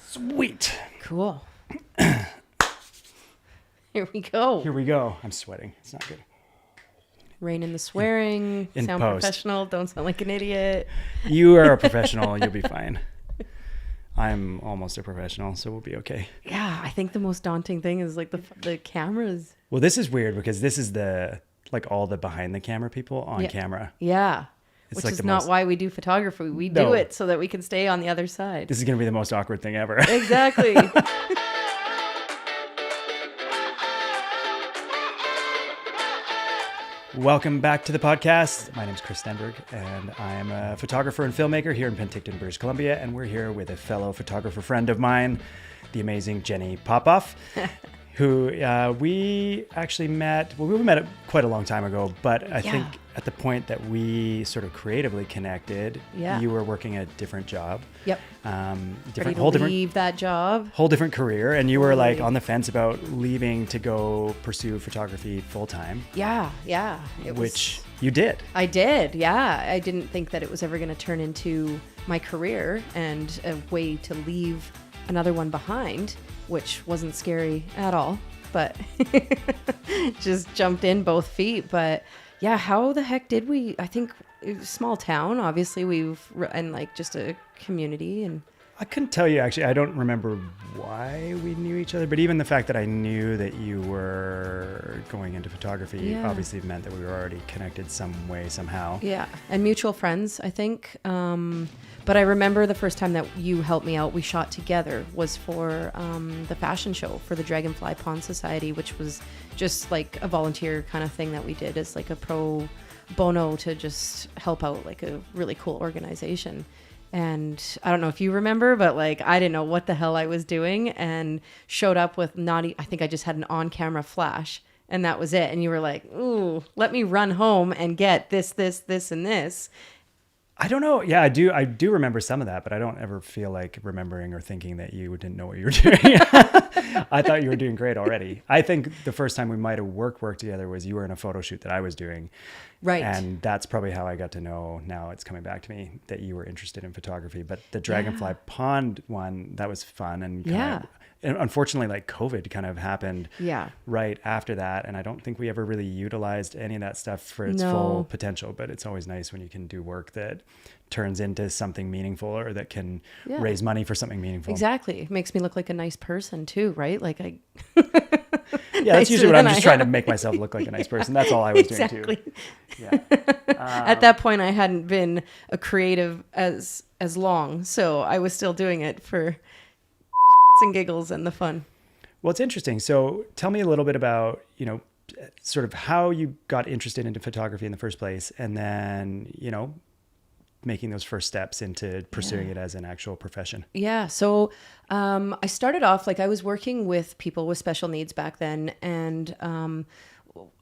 Sweet. Cool. Here we go. Here we go. I'm sweating. It's not good. Rein in the swearing. In sound post. Professional. Don't sound like an idiot. You are a professional. You'll be fine. I'm almost a professional, so we'll be okay. Yeah, I think the most daunting thing is like the cameras. Well, this is weird because this is all the behind the camera people on camera. Yeah. It's Which like is not why we do photography. We do it so that we can stay on the other side. This is going to be the most awkward thing ever. Exactly. Welcome back to the podcast. My name is Chris Stenberg, and I am a photographer and filmmaker here in Penticton, British Columbia, and we're here with a fellow photographer friend of mine, the amazing Jenny Popoff, who we actually met. Well, we met quite a long time ago, but I think at the point that we sort of creatively connected, you were working a different job. Yep. Leave that job. Whole different career, and you were like on the fence about leaving to go pursue photography full time. Yeah. Which you did. I did. Yeah. I didn't think that it was ever going to turn into my career and a way to leave another one behind, which wasn't scary at all, but just jumped in both feet. But yeah, how the heck did we? I think it was a small town, obviously, and like just a community. And I couldn't tell you, actually. I don't remember why we knew each other, but even the fact that I knew that you were going into photography obviously meant that we were already connected some way, somehow. Yeah, and mutual friends, I think. But I remember the first time that you helped me out, we shot together, was for the fashion show for the Dragonfly Pond Society, which was just like a volunteer kind of thing that we did as like a pro bono to just help out like a really cool organization. And I don't know if you remember, but like I didn't know what the hell I was doing and showed up with I think I just had an on-camera flash and that was it. And you were like, ooh, let me run home and get this, and this. I don't know. Yeah, I do remember some of that, but I don't ever feel like remembering or thinking that you didn't know what you were doing. I thought you were doing great already. I think the first time we might have worked together was you were in a photo shoot that I was doing. Right. And that's probably how I got to know, now it's coming back to me, that you were interested in photography. But the Dragonfly Pond one, that was fun. And and unfortunately, like COVID kind of happened right after that. And I don't think we ever really utilized any of that stuff for its full potential. But it's always nice when you can do work that turns into something meaningful or that can raise money for something meaningful. Exactly. It makes me look like a nice person too, right? Like yeah, that's usually what I'm just trying to make myself look like a nice person. That's all I was doing too. Yeah. At that point, I hadn't been a creative as long. So I was still doing it for and giggles and the fun. Well, it's interesting. So tell me a little bit about, sort of how you got interested into photography in the first place, and then, making those first steps into pursuing it as an actual profession. Yeah. So I started off, like I was working with people with special needs back then, and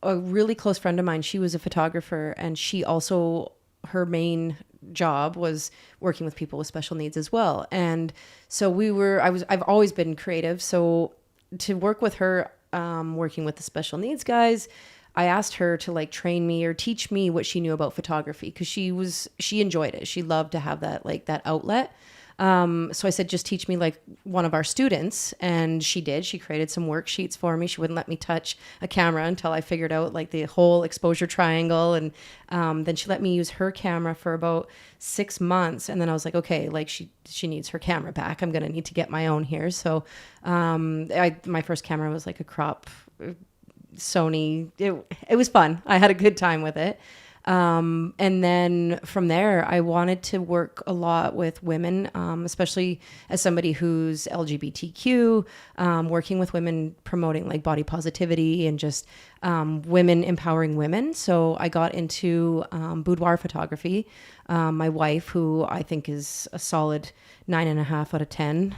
a really close friend of mine, she was a photographer, and she also, her main job was working with people with special needs as well. And so I've always been creative. So to work with her, working with the special needs guys, I asked her to like train me or teach me what she knew about photography, because she enjoyed it. She loved to have that outlet. So I said, just teach me like one of our students. And she did. She created some worksheets for me. She wouldn't let me touch a camera until I figured out like the whole exposure triangle. And then she let me use her camera for about 6 months. And then I was like, okay, like she needs her camera back. I'm going to need to get my own here. So my first camera was like a crop Sony. It was fun. I had a good time with it. And then from there, I wanted to work a lot with women, especially as somebody who's LGBTQ, working with women, promoting like body positivity and just women empowering women. So I got into boudoir photography. My wife, who I think is a solid 9.5 out of 10.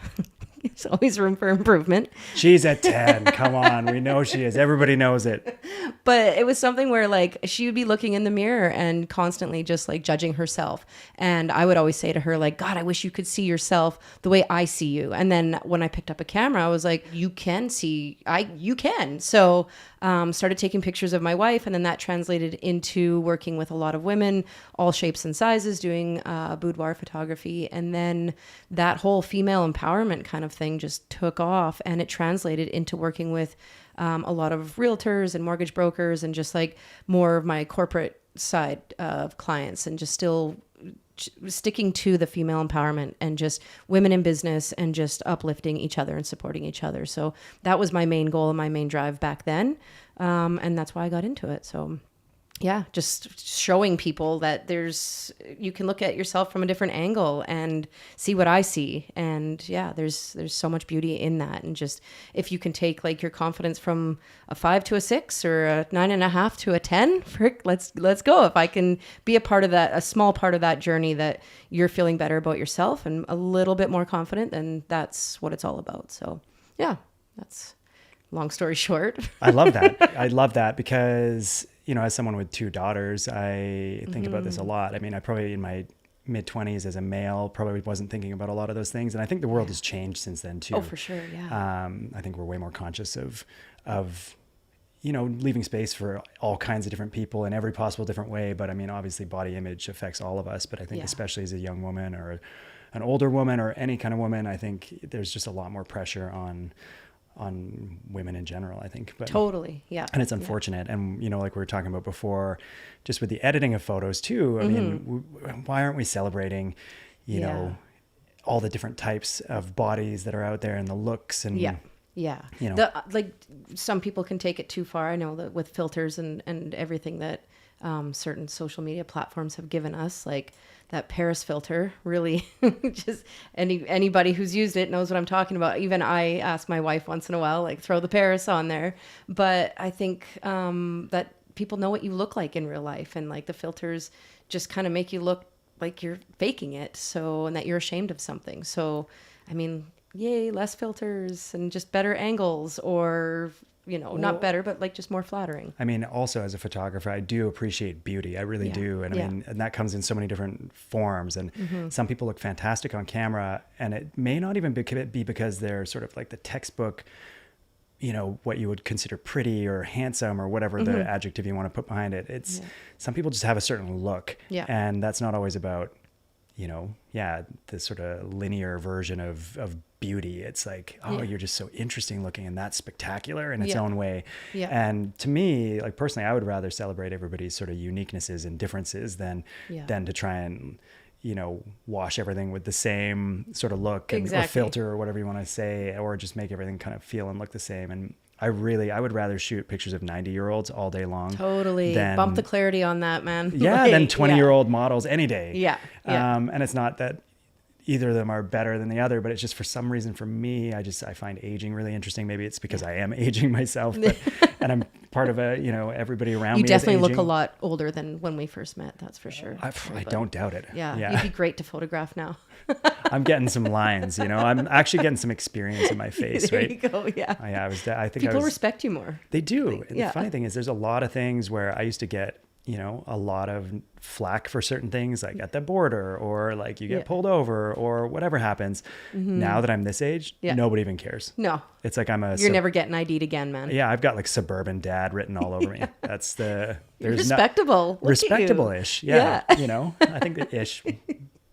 There's always room for improvement. She's a 10. Come on. We know she is. Everybody knows it. But it was something where like she would be looking in the mirror and constantly just like judging herself. And I would always say to her like, God, I wish you could see yourself the way I see you. And then when I picked up a camera, I was like, you can see, you can. So started taking pictures of my wife, and then that translated into working with a lot of women, all shapes and sizes, doing boudoir photography. And then that whole female empowerment kind of thing just took off, and it translated into working with a lot of realtors and mortgage brokers, and just like more of my corporate side of clients, and just still sticking to the female empowerment and just women in business and just uplifting each other and supporting each other. So that was my main goal and my main drive back then. And that's why I got into it. So yeah, just showing people that you can look at yourself from a different angle and see what I see. And yeah, there's so much beauty in that. And just, if you can take like your confidence from a 5 to a 6 or a 9.5 to a 10, let's go. If I can be a part of that, a small part of that journey, that you're feeling better about yourself and a little bit more confident, then that's what it's all about. So yeah, that's long story short. I love that. I love that because, you know, as someone with 2 daughters, I think about this a lot. I mean, I probably in my mid-20s as a male probably wasn't thinking about a lot of those things. And I think the world has changed since then too. Oh, for sure. Yeah. I think we're way more conscious of, you know, leaving space for all kinds of different people in every possible different way. But I mean, obviously body image affects all of us, but I think especially as a young woman or an older woman or any kind of woman, I think there's just a lot more pressure on women in general, I think. But totally. Yeah. And it's unfortunate. Yeah. And, you know, like we were talking about before, just with the editing of photos too, I mean, why aren't we celebrating, you know, all the different types of bodies that are out there and the looks and, yeah. You know, like some people can take it too far. I know that with filters and everything that certain social media platforms have given us, like that Paris filter, really just anybody who's used it knows what I'm talking about. Even I ask my wife once in a while, like, throw the Paris on there. But I think that people know what you look like in real life, and like the filters just kind of make you look like you're faking it. So, and that you're ashamed of something. So, I mean, yay, less filters and just better angles, or, you know, not better, but like just more flattering. I mean, also as a photographer, I do appreciate beauty. I really do. And I mean, and that comes in so many different forms. And some people look fantastic on camera, and it may not even be because they're sort of like the textbook, you know, what you would consider pretty or handsome or whatever the adjective you want to put behind it. It's some people just have a certain look, and that's not always about, you know, the sort of linear version of beauty. It's like, oh, you're just so interesting looking, and that's spectacular in its own way. And to me, like personally, I would rather celebrate everybody's sort of uniquenesses and differences than to try and, you know, wash everything with the same sort of look and or filter or whatever you want to say, or just make everything kind of feel and look the same. And I would rather shoot pictures of 90-year-olds all day long. Totally. Bump the clarity on that, man. Yeah. Than 20-year-old models any day. Yeah. And it's not that either of them are better than the other, but it's just for some reason for me, I find aging really interesting. Maybe it's because I am aging myself, but, and I'm part of everybody around me. You definitely look a lot older than when we first met. That's for sure. I don't doubt it. Yeah. You'd be great to photograph now. I'm getting some lines, you know, I'm actually getting some experience in my face, there right? You go. Yeah. I think people respect you more. They do. And the funny thing is there's a lot of things where I used to get, you know, a lot of flack for certain things, like at the border, or like you get pulled over, or whatever happens. Now that I'm this age, nobody even cares. No. It's like you're never getting ID'd again, man. Yeah, I've got like suburban dad written all over me. That's there's respectable. Respectable-ish. Yeah. You know, I think the ish.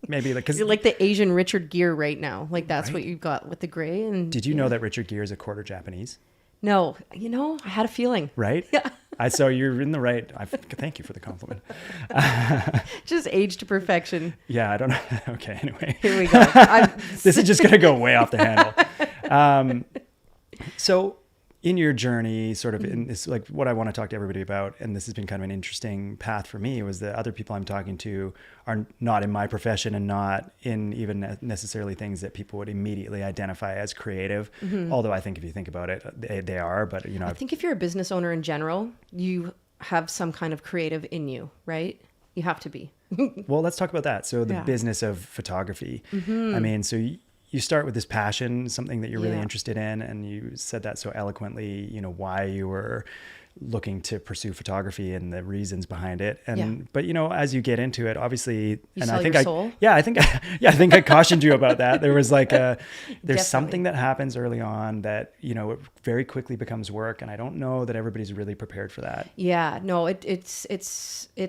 Maybe like, you're like the Asian Richard Gere right now. Like that's what you've got with the gray. And did you know that Richard Gere is a quarter Japanese? No, you know, I had a feeling. Right? Yeah. So you're in the right. Thank you for the compliment. Just age to perfection. Yeah, I don't know. Okay, anyway. Here we go. This is just going to go way off the handle. So in your journey, sort of in this, like what I want to talk to everybody about, and this has been kind of an interesting path for me, was that other people I'm talking to are not in my profession and not in even necessarily things that people would immediately identify as creative. Although I think if you think about it, they are, but you know, I think if you're a business owner in general, you have some kind of creative in you, right? You have to be. Well, let's talk about that. So the business of photography. I mean, so you start with this passion, something that you're really interested in, and you said that so eloquently, you know, why you were looking to pursue photography and the reasons behind it. And, but you know, as you get into it, obviously, and I think I think I cautioned you about that. There was like there's something that happens early on that, you know, it very quickly becomes work. And I don't know that everybody's really prepared for that. Yeah, no, it's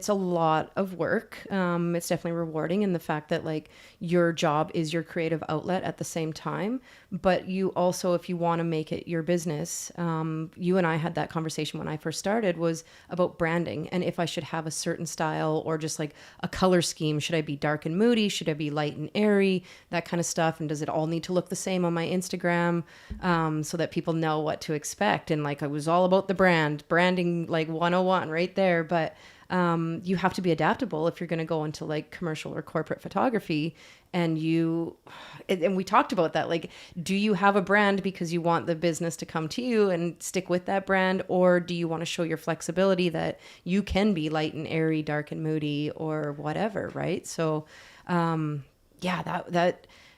a lot of work. It's definitely rewarding in the fact that like your job is your creative outlet at the same time, but you also, if you want to make it your business, you and I had that conversation when I first started, was about branding and if I should have a certain style or just like a color scheme. Should I be dark and moody? Should I be light and airy? That kind of stuff. And does it all need to look the same on my Instagram, so that people know what to expect? And like, I was all about the branding, like 101 right there. But you have to be adaptable if you're going to go into like commercial or corporate photography. And we talked about that. Like, do you have a brand because you want the business to come to you and stick with that brand? Or do you want to show your flexibility that you can be light and airy, dark and moody, or whatever, right? So,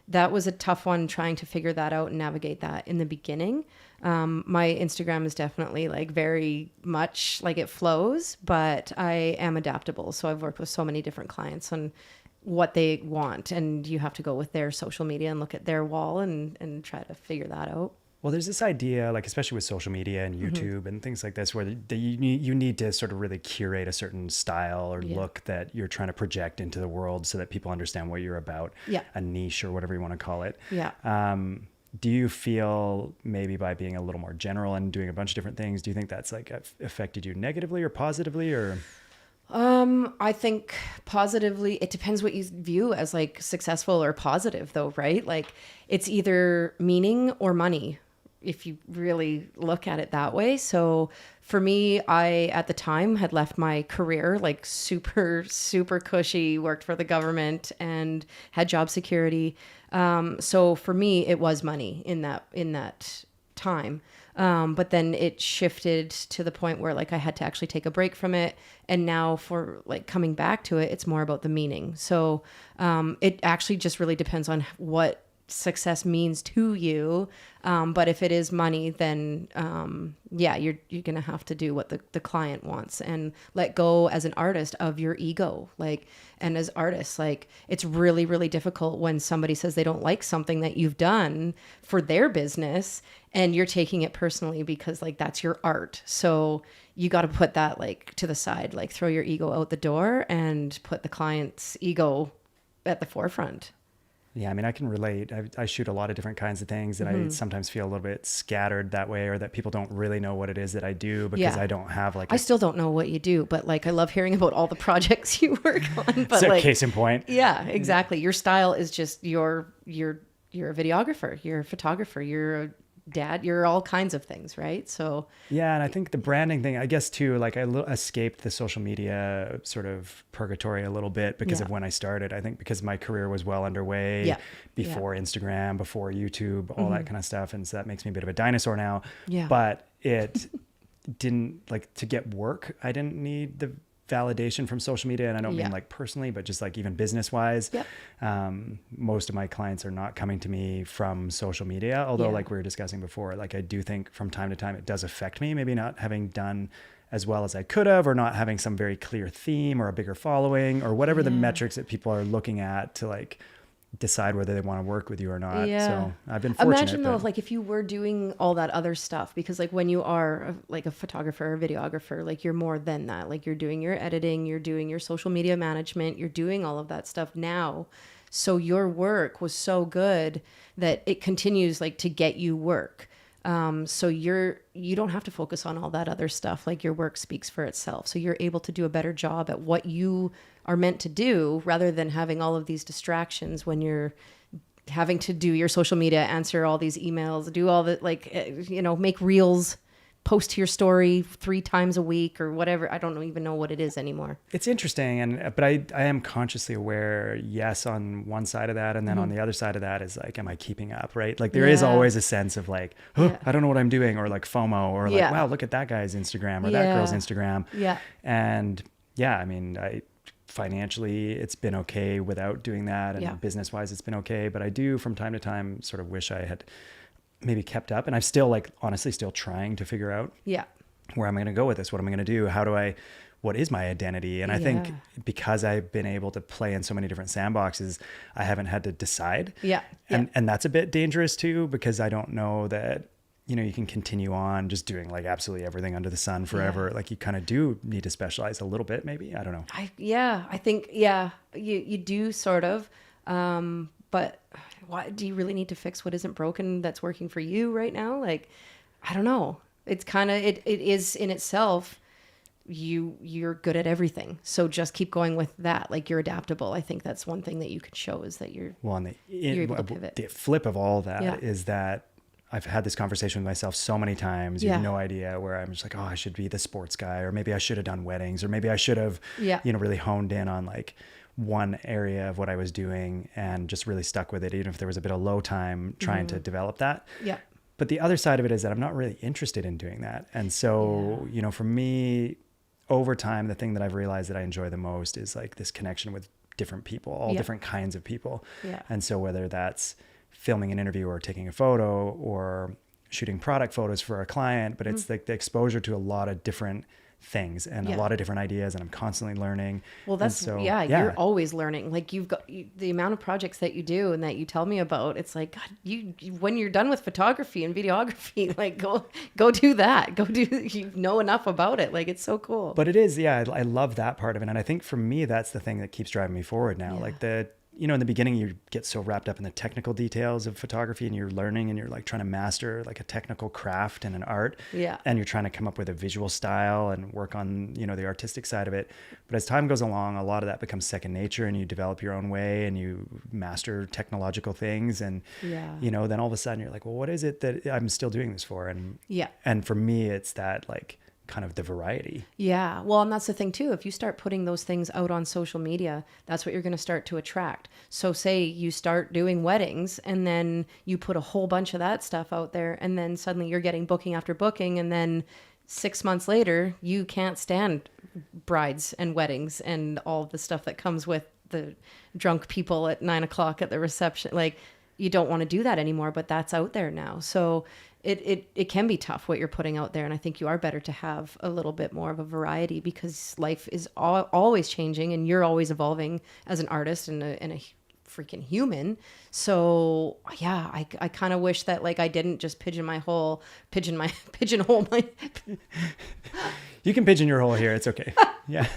that was a tough one, trying to figure that out and navigate that in the beginning. My Instagram is definitely like very much like it flows, but I am adaptable. So I've worked with so many different clients on what they want, and you have to go with their social media and look at their wall and try to figure that out. Well, there's this idea, like especially with social media and YouTube and things like this, where you need to sort of really curate a certain style or look that you're trying to project into the world so that people understand what you're about, a niche or whatever you want to call it. Do you feel maybe by being a little more general and doing a bunch of different things, do you think that's like affected you negatively or positively, or? I think positively. It depends what you view as like successful or positive though, right? Like it's either meaning or money, if you really look at it that way. So for me, I, at the time, had left my career, like super, super cushy, worked for the government and had job security. So for me, it was money in that time. But then it shifted to the point where like I had to actually take a break from it. And now for like coming back to it, it's more about the meaning. So, it actually just really depends on what success means to you. But if it is money, then, you're going to have to do what the client wants and let go as an artist of your ego. Like, and as artists, like it's really, really difficult when somebody says they don't like something that you've done for their business and you're taking it personally because like that's your art. So you got to put that like to the side, like throw your ego out the door and put the client's ego at the forefront. Yeah, I mean, I can relate. I shoot a lot of different kinds of things, and I sometimes feel a little bit scattered that way, or that people don't really know what it is that I do because I don't have like. I still don't know what you do, but like I love hearing about all the projects you work on. But so like, case in point. Yeah, exactly. Your style is just you're a videographer, you're a photographer, you're a dad, you're all kinds of things, right? So yeah, and I think the branding thing, I guess too, like I escaped the social media sort of purgatory a little bit because of when I started. I think because my career was well underway before Instagram, before YouTube, all that kind of stuff, and so that makes me a bit of a dinosaur now. Yeah, but it didn't, like, to get work, I didn't need the validation from social media, and I don't mean like personally, but just like even business wise. Most of my clients are not coming to me from social media, although like we were discussing before, like I do think from time to time it does affect me, maybe not having done as well as I could have, or not having some very clear theme or a bigger following or whatever the metrics that people are looking at to like decide whether they want to work with you or not. So I've been fortunate. Imagine though, like if you were doing all that other stuff, because like when you are like a photographer or videographer, like you're more than that. Like you're doing your editing, you're doing your social media management, you're doing all of that stuff now. So your work was so good that it continues like to get you work. So you don't have to focus on all that other stuff. Like your work speaks for itself. So you're able to do a better job at what you are meant to do rather than having all of these distractions when you're having to do your social media, answer all these emails, do all the make reels, post to your story 3 times a week or whatever. I don't even know what it is anymore. It's interesting. But I am consciously aware, yes, on one side of that. And then on the other side of that is like, am I keeping up? Right. Like there is always a sense of like, I don't know what I'm doing, or like FOMO, or like, wow, look at that guy's Instagram or that girl's Instagram. Yeah. And I mean, financially it's been okay without doing that, and business wise it's been okay, but I do from time to time sort of wish I had maybe kept up, and I'm still like honestly still trying to figure out where am I going to go with this? What am I going to do? What is my identity? And I think because I've been able to play in so many different sandboxes, I haven't had to decide. And that's a bit dangerous too, because I don't know that, you can continue on just doing like absolutely everything under the sun forever. Like you kind of do need to specialize a little bit, maybe. I don't know. I think, you do sort of, but why do you really need to fix what isn't broken that's working for you right now? Like, I don't know. It's kind of, it is in itself, you're good at everything. So just keep going with that. Like you're adaptable. I think that's one thing that you can show is that you're able to pivot. The flip of all that is that I've had this conversation with myself so many times. You have no idea, where I'm just like, oh, I should be the sports guy, or maybe I should have done weddings, or maybe I should have, really honed in on like one area of what I was doing and just really stuck with it, even if there was a bit of low time trying to develop that. But the other side of it is that I'm not really interested in doing that. And so, for me, over time, the thing that I've realized that I enjoy the most is like this connection with different people, all different kinds of people. And so whether that's filming an interview or taking a photo or shooting product photos for a client, but it's like the exposure to a lot of different things and a lot of different ideas, and I'm constantly learning. Well, that's you're always learning. Like you've got the amount of projects that you do and that you tell me about. It's like, God, you when you're done with photography and videography, like go do that. You know enough about it. Like it's so cool. But it is, I love that part of it, and I think for me that's the thing that keeps driving me forward now. Like in the beginning you get so wrapped up in the technical details of photography, and you're learning and you're like trying to master like a technical craft and an art. And you're trying to come up with a visual style and work on, the artistic side of it. But as time goes along, a lot of that becomes second nature, and you develop your own way and you master technological things. And, then all of a sudden you're like, well, what is it that I'm still doing this for? And for me, it's that like kind of the variety. Well, and that's the thing too. If you start putting those things out on social media, that's what you're going to start to attract. So say you start doing weddings and then you put a whole bunch of that stuff out there, and then suddenly you're getting booking after booking, and then 6 months later you can't stand brides and weddings and all the stuff that comes with the drunk people at 9:00 at the reception. Like you don't want to do that anymore, but that's out there now. So it can be tough what you're putting out there. And I think you are better to have a little bit more of a variety, because life is always changing and you're always evolving as an artist and a freaking human. So I kind of wish that like I didn't just pigeonhole my You can pigeon your hole here. It's okay. I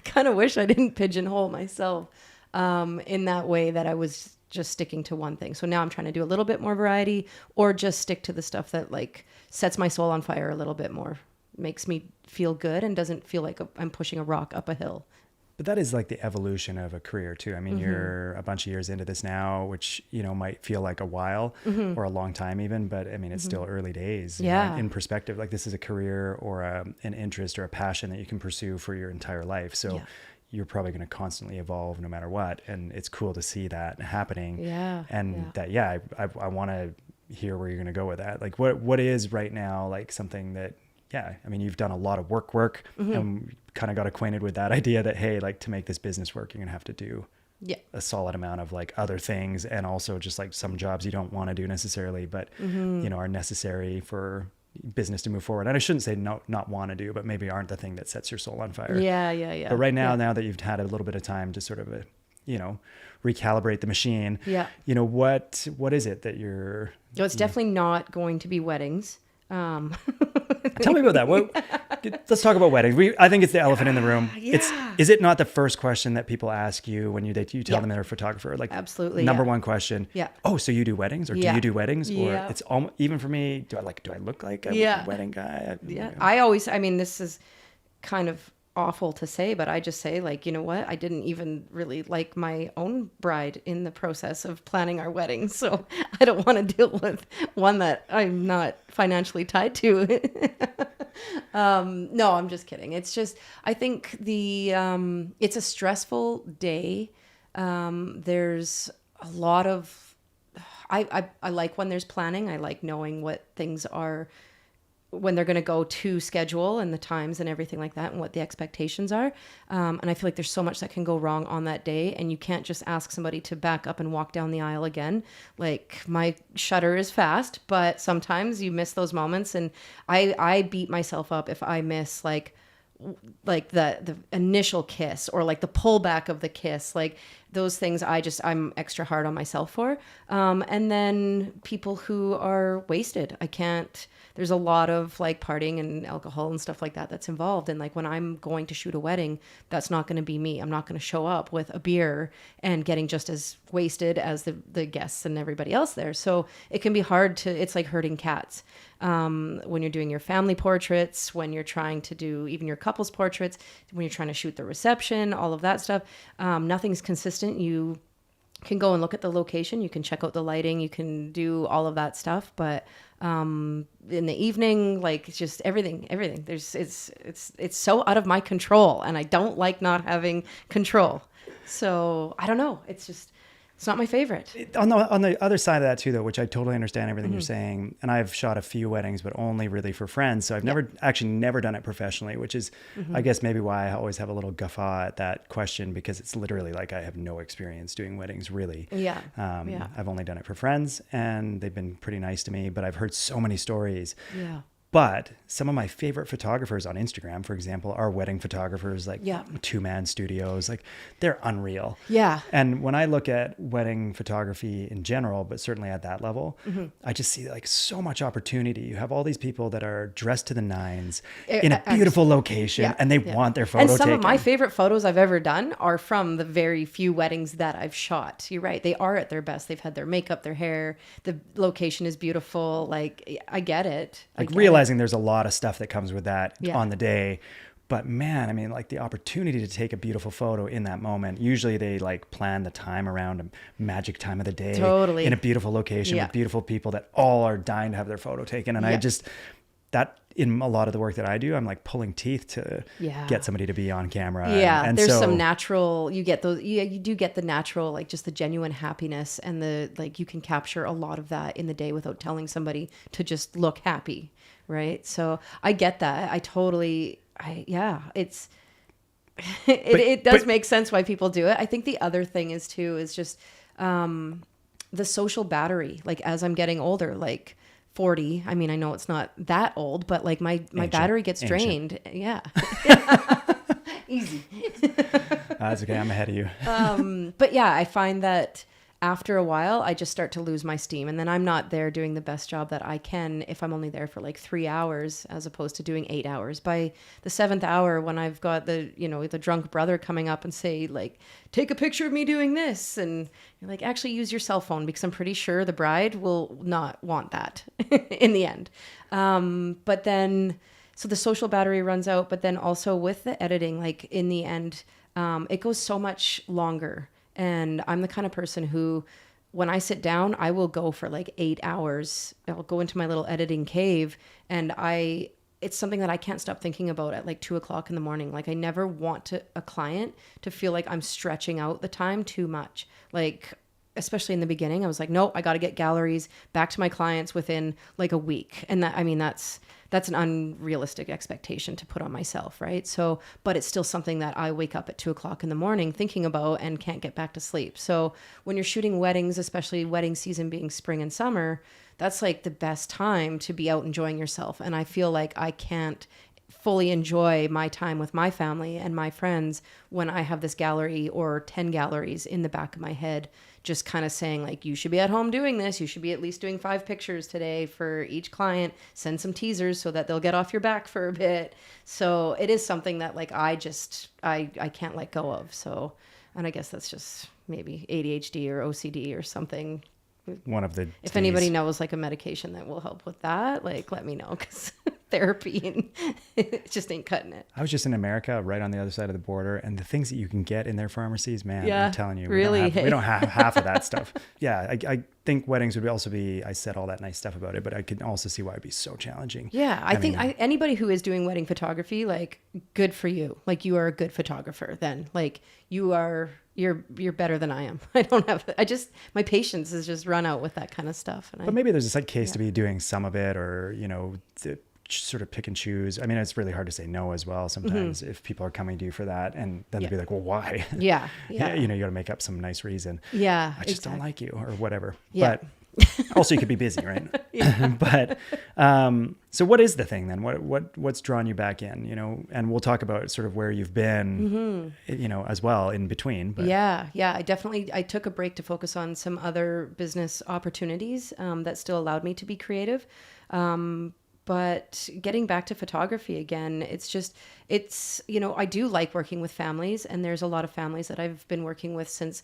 kind of wish I didn't pigeonhole myself in that way, that I was just sticking to one thing. So now I'm trying to do a little bit more variety, or just stick to the stuff that like sets my soul on fire a little bit more, makes me feel good and doesn't feel like I'm pushing a rock up a hill. But that is like the evolution of a career too. I mean, you're a bunch of years into this now, which, might feel like a while or a long time even, but I mean, it's still early days. In perspective, like this is a career or an interest or a passion that you can pursue for your entire life. So you're probably going to constantly evolve no matter what. And it's cool to see that happening. I want to hear where you're going to go with that. Like what is right now, like something that, I mean, you've done a lot of work and kind of got acquainted with that idea that, hey, like to make this business work, you're going to have to do a solid amount of like other things. And also just like some jobs you don't want to do necessarily, but are necessary for business to move forward. And I shouldn't say not want to do, but maybe aren't the thing that sets your soul on fire. But right now, now that you've had a little bit of time to sort of, recalibrate the machine, what is it that you're... It's definitely not going to be weddings. Tell me about that. Let's talk about weddings. I think it's the elephant in the room. Is it not the first question that people ask you when you tell them they're a photographer? Like absolutely number one question. Oh, so you do weddings, or do you do weddings? Or it's almost, even for me, do I look like a wedding guy? I mean, this is kind of awful to say, but I just say, like, you know what? I didn't even really like my own bride in the process of planning our wedding. So I don't want to deal with one that I'm not financially tied to. No, I'm just kidding. It's just, I think it's a stressful day. There's a lot of, I like when there's planning. I like knowing what things are, when they're going to go to schedule and the times and everything like that and what the expectations are. And I feel like there's so much that can go wrong on that day, and you can't just ask somebody to back up and walk down the aisle again. Like, my shutter is fast, but sometimes you miss those moments. And I beat myself up if I miss like the initial kiss or like the pullback of the kiss, like those things I'm extra hard on myself for. And then people who are wasted, there's a lot of like partying and alcohol and stuff like that that's involved. And like when I'm going to shoot a wedding, that's not going to be me. I'm not going to show up with a beer and getting just as wasted as the guests and everybody else there. So it can be hard it's like herding cats. When you're doing your family portraits, when you're trying to do even your couples portraits, when you're trying to shoot the reception, all of that stuff, nothing's consistent. You can go and look at the location, you can check out the lighting, you can do all of that stuff, but in the evening, like, it's just everything it's so out of my control, and I don't like not having control. So I don't know, it's not my favorite. On the other side of that too, though, which I totally understand everything you're saying, and I've shot a few weddings, but only really for friends. So I've never done it professionally, which is, I guess, maybe why I always have a little guffaw at that question, because it's literally like I have no experience doing weddings, really. Yeah. I've only done it for friends, and they've been pretty nice to me, but I've heard so many stories. Yeah. But some of my favorite photographers on Instagram, for example, are wedding photographers, like 2-man studios. Like, they're unreal. Yeah. And when I look at wedding photography in general, but certainly at that level, I just see like so much opportunity. You have all these people that are dressed to the nines in a beautiful location, and they want their photo taken. And some of my favorite photos I've ever done are from the very few weddings that I've shot. You're right. They are at their best. They've had their makeup, their hair, the location is beautiful. Like, I get it. Realizing there's a lot of stuff that comes with that on the day. But man, I mean, like, the opportunity to take a beautiful photo in that moment, usually they like plan the time around a magic time of the day, in a beautiful location with beautiful people that all are dying to have their photo taken. And I just, that in a lot of the work that I do, I'm like pulling teeth to get somebody to be on camera. And there's some natural, you get those, you do get the natural, like just the genuine happiness, and the, like, you can capture a lot of that in the day without telling somebody to just look happy. Right. So I get that. It does make sense why people do it. I think the other thing is just the social battery. Like, as I'm getting older, like 40, I mean, I know it's not that old, but like my battery gets drained. Yeah. Easy. That's okay. I'm ahead of you. But yeah, I find that after a while, I just start to lose my steam, and then I'm not there doing the best job that I can if I'm only there for like 3 hours as opposed to doing 8 hours. By the 7th hour, when I've got the drunk brother coming up and say, like, take a picture of me doing this, and you're like, actually use your cell phone, because I'm pretty sure the bride will not want that in the end. But then, so the social battery runs out, but then also with the editing, like, in the end, it goes so much longer. And I'm the kind of person who, when I sit down, I will go for like 8 hours. I'll go into my little editing cave, and it's something that I can't stop thinking about at like 2:00 in the morning. Like, I never want a client to feel like I'm stretching out the time too much. Like, especially in the beginning, I was like, nope, I got to get galleries back to my clients within like a week. And that's an unrealistic expectation to put on myself, right? So, but it's still something that I wake up at 2:00 in the morning thinking about and can't get back to sleep. So when you're shooting weddings, especially wedding season being spring and summer, that's like the best time to be out enjoying yourself. And I feel like I can't fully enjoy my time with my family and my friends when I have this gallery or 10 galleries in the back of my head, just kind of saying, like, you should be at home doing this. You should be at least doing 5 pictures today for each client. Send some teasers so that they'll get off your back for a bit. So it is something that, like, I can't let go of. So, and I guess that's just maybe ADHD or OCD or something. One of the if anybody knows like a medication that will help with that, like, let me know, because therapy and it just ain't cutting it. I was just in America, right on the other side of the border, and the things that you can get in their pharmacies, man, I'm telling you, really, we don't have half of that stuff. Yeah, I think weddings would also be, I said all that nice stuff about it, but I could also see why it'd be so challenging. Yeah, I think anybody who is doing wedding photography, like, good for you. Like, you are a good photographer then. Like, you're better than I am. My patience has just run out with that kind of stuff. But maybe there's a case to be doing some of it, or, sort of pick and choose? I mean, it's really hard to say no as well sometimes if people are coming to you for that, and then they'd be like, well, why? Yeah. You got to make up some nice reason. Yeah. I just don't like you or whatever. Yeah. But also you could be busy, right? But so what is the thing then? What's drawn you back in, and we'll talk about sort of where you've been, as well in between. But yeah. I took a break to focus on some other business opportunities that still allowed me to be creative. But getting back to photography again, I do like working with families, and there's a lot of families that I've been working with since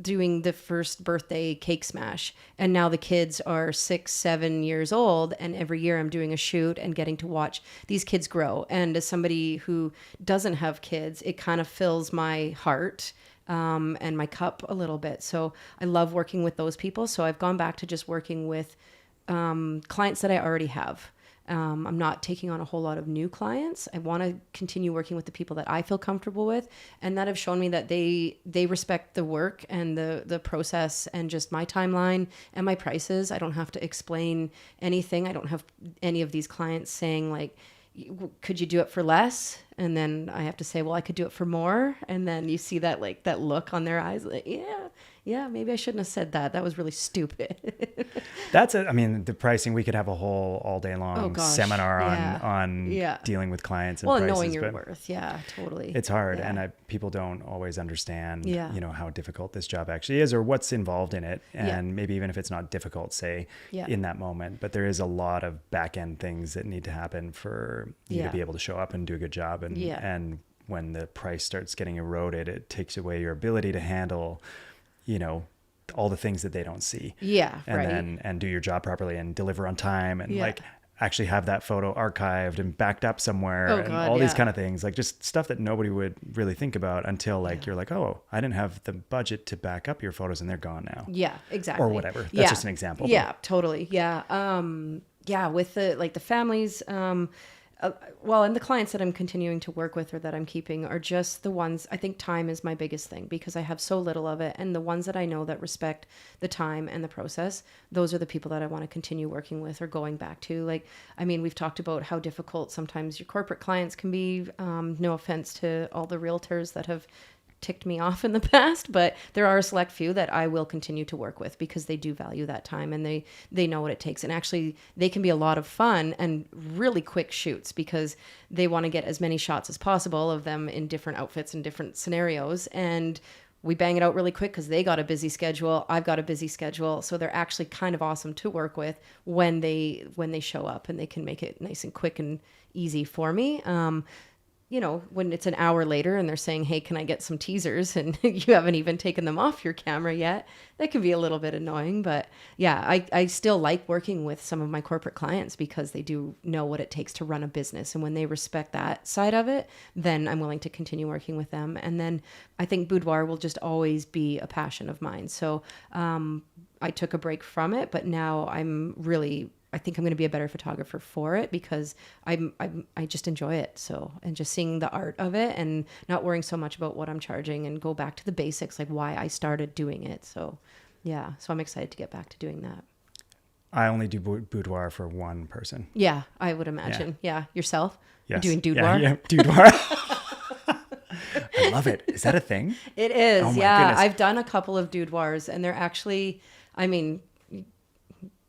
doing the first birthday cake smash. And now the kids are 6, 7 years old. And every year I'm doing a shoot and getting to watch these kids grow. And as somebody who doesn't have kids, it kind of fills my heart and my cup a little bit. So I love working with those people. So I've gone back to just working with clients that I already have. I'm not taking on a whole lot of new clients. I want to continue working with the people that I feel comfortable with, and that have shown me that they respect the work and the process and just my timeline and my prices. I don't have to explain anything. I don't have any of these clients saying like, could you do it for less? And then I have to say, well, I could do it for more. And then you see that like that look on their eyes, like, yeah, maybe I shouldn't have said that. That was really stupid. That's it. I mean, the pricing, we could have a whole all day long seminar on dealing with clients and prices. Knowing your worth. Yeah, totally. It's hard. Yeah. And people don't always understand, how difficult this job actually is or what's involved in it. And maybe even if it's not difficult, say in that moment, but there is a lot of back end things that need to happen for you to be able to show up and do a good job. And when the price starts getting eroded, it takes away your ability to handle all the things that they don't see. Yeah. And do your job properly and deliver on time and like actually have that photo archived and backed up somewhere all these kind of things, like just stuff that nobody would really think about until like you're like, oh, I didn't have the budget to back up your photos and they're gone now. Yeah, exactly. Or whatever. That's just an example. Yeah, totally. Yeah. With the families, and the clients that I'm continuing to work with or that I'm keeping are just the ones, I think time is my biggest thing because I have so little of it. And the ones that I know that respect the time and the process, those are the people that I want to continue working with or going back to. Like, I mean, we've talked about how difficult sometimes your corporate clients can be. No offense to all the realtors that have ticked me off in the past, but there are a select few that I will continue to work with because they do value that time and they know what it takes. And actually they can be a lot of fun and really quick shoots because they want to get as many shots as possible of them in different outfits and different scenarios. And we bang it out really quick because they got a busy schedule. I've got a busy schedule. So they're actually kind of awesome to work with when they show up and they can make it nice and quick and easy for me. When it's an hour later and they're saying, hey, can I get some teasers? And you haven't even taken them off your camera yet. That can be a little bit annoying. But yeah, I still like working with some of my corporate clients because they do know what it takes to run a business. And when they respect that side of it, then I'm willing to continue working with them. And then I think boudoir will just always be a passion of mine. So I took a break from it, but now I think I'm going to be a better photographer for it because I just enjoy it. So, and just seeing the art of it and not worrying so much about what I'm charging and go back to the basics, like why I started doing it. So yeah, so I'm excited to get back to doing that. I only do boudoir for one person. Yeah, I would imagine. Yeah. Yourself? Yes. You're doing dudoir? Yeah, dudoir. I love it. Is that a thing? It is. Oh my goodness. I've done a couple of dudoirs and they're actually,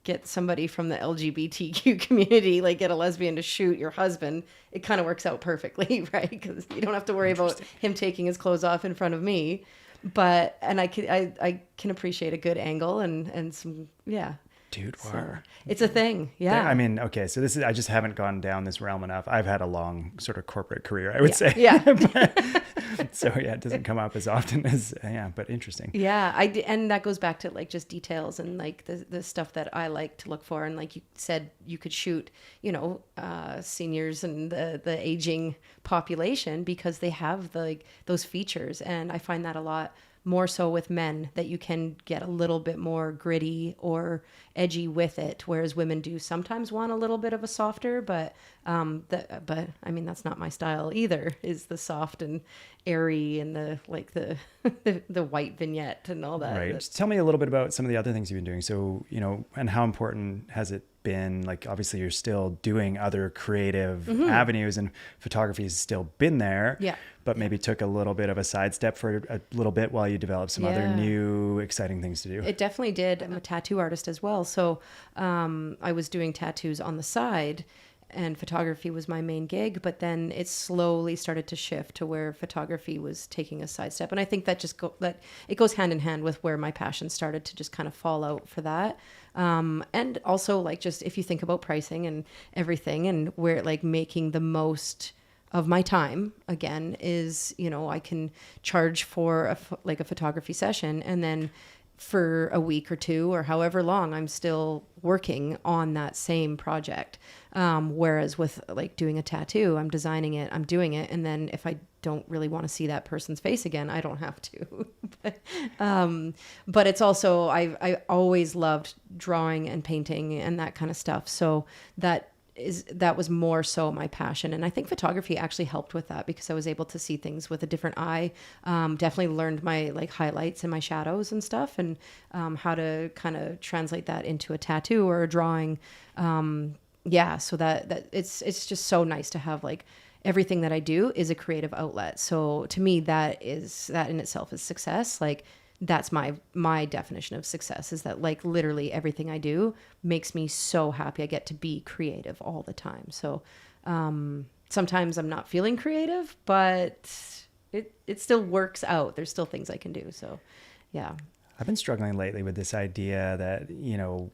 get somebody from the LGBTQ community, like get a lesbian to shoot your husband, it kind of works out perfectly, right? Because you don't have to worry about him taking his clothes off in front of me. And I can appreciate a good angle and some, Dudoir. So it's a thing. Yeah. Okay. So I just haven't gone down this realm enough. I've had a long sort of corporate career, I would say. Yeah. So it doesn't come up as often as, but interesting. Yeah. And that goes back to like just details and like the stuff that I like to look for. And like you said, you could shoot, seniors and the aging population because they have those features. And I find that a lot more so with men, that you can get a little bit more gritty or edgy with it, whereas women do sometimes want a little bit of a softer, but that's not my style either, is the soft and airy and the white vignette and all that. Right. Tell me a little bit about some of the other things you've been doing. So, and how important has it been like, obviously you're still doing other creative avenues, and photography has still been there, but maybe took a little bit of a sidestep for a little bit while you developed some other new exciting things to do. It definitely did. I'm a tattoo artist as well. So I was doing tattoos on the side, and photography was my main gig, but then it slowly started to shift to where photography was taking a sidestep. And I think that that it goes hand in hand with where my passion started to just kind of fall out for that. And also like, just if you think about pricing and everything, and where like making the most of my time again is, you know, I can charge for a photography session, and then for a week or two or however long, I'm still working on that same project. Whereas with like doing a tattoo, I'm designing it, I'm doing it. And then if I don't really want to see that person's face again, I don't have to. But it's also, I always loved drawing and painting and that kind of stuff. So that was more so my passion. And I think photography actually helped with that, because I was able to see things with a different eye. Definitely learned my like highlights and my shadows and stuff, and how to kind of translate that into a tattoo or a drawing. So that it's just so nice to have like everything that I do is a creative outlet. So to me, that in itself is success. Like, that's my definition of success, is that like literally everything I do makes me so happy. I get to be creative all the time. So sometimes I'm not feeling creative, but it still works out. There's still things I can do. So yeah. I've been struggling lately with this idea that, you know,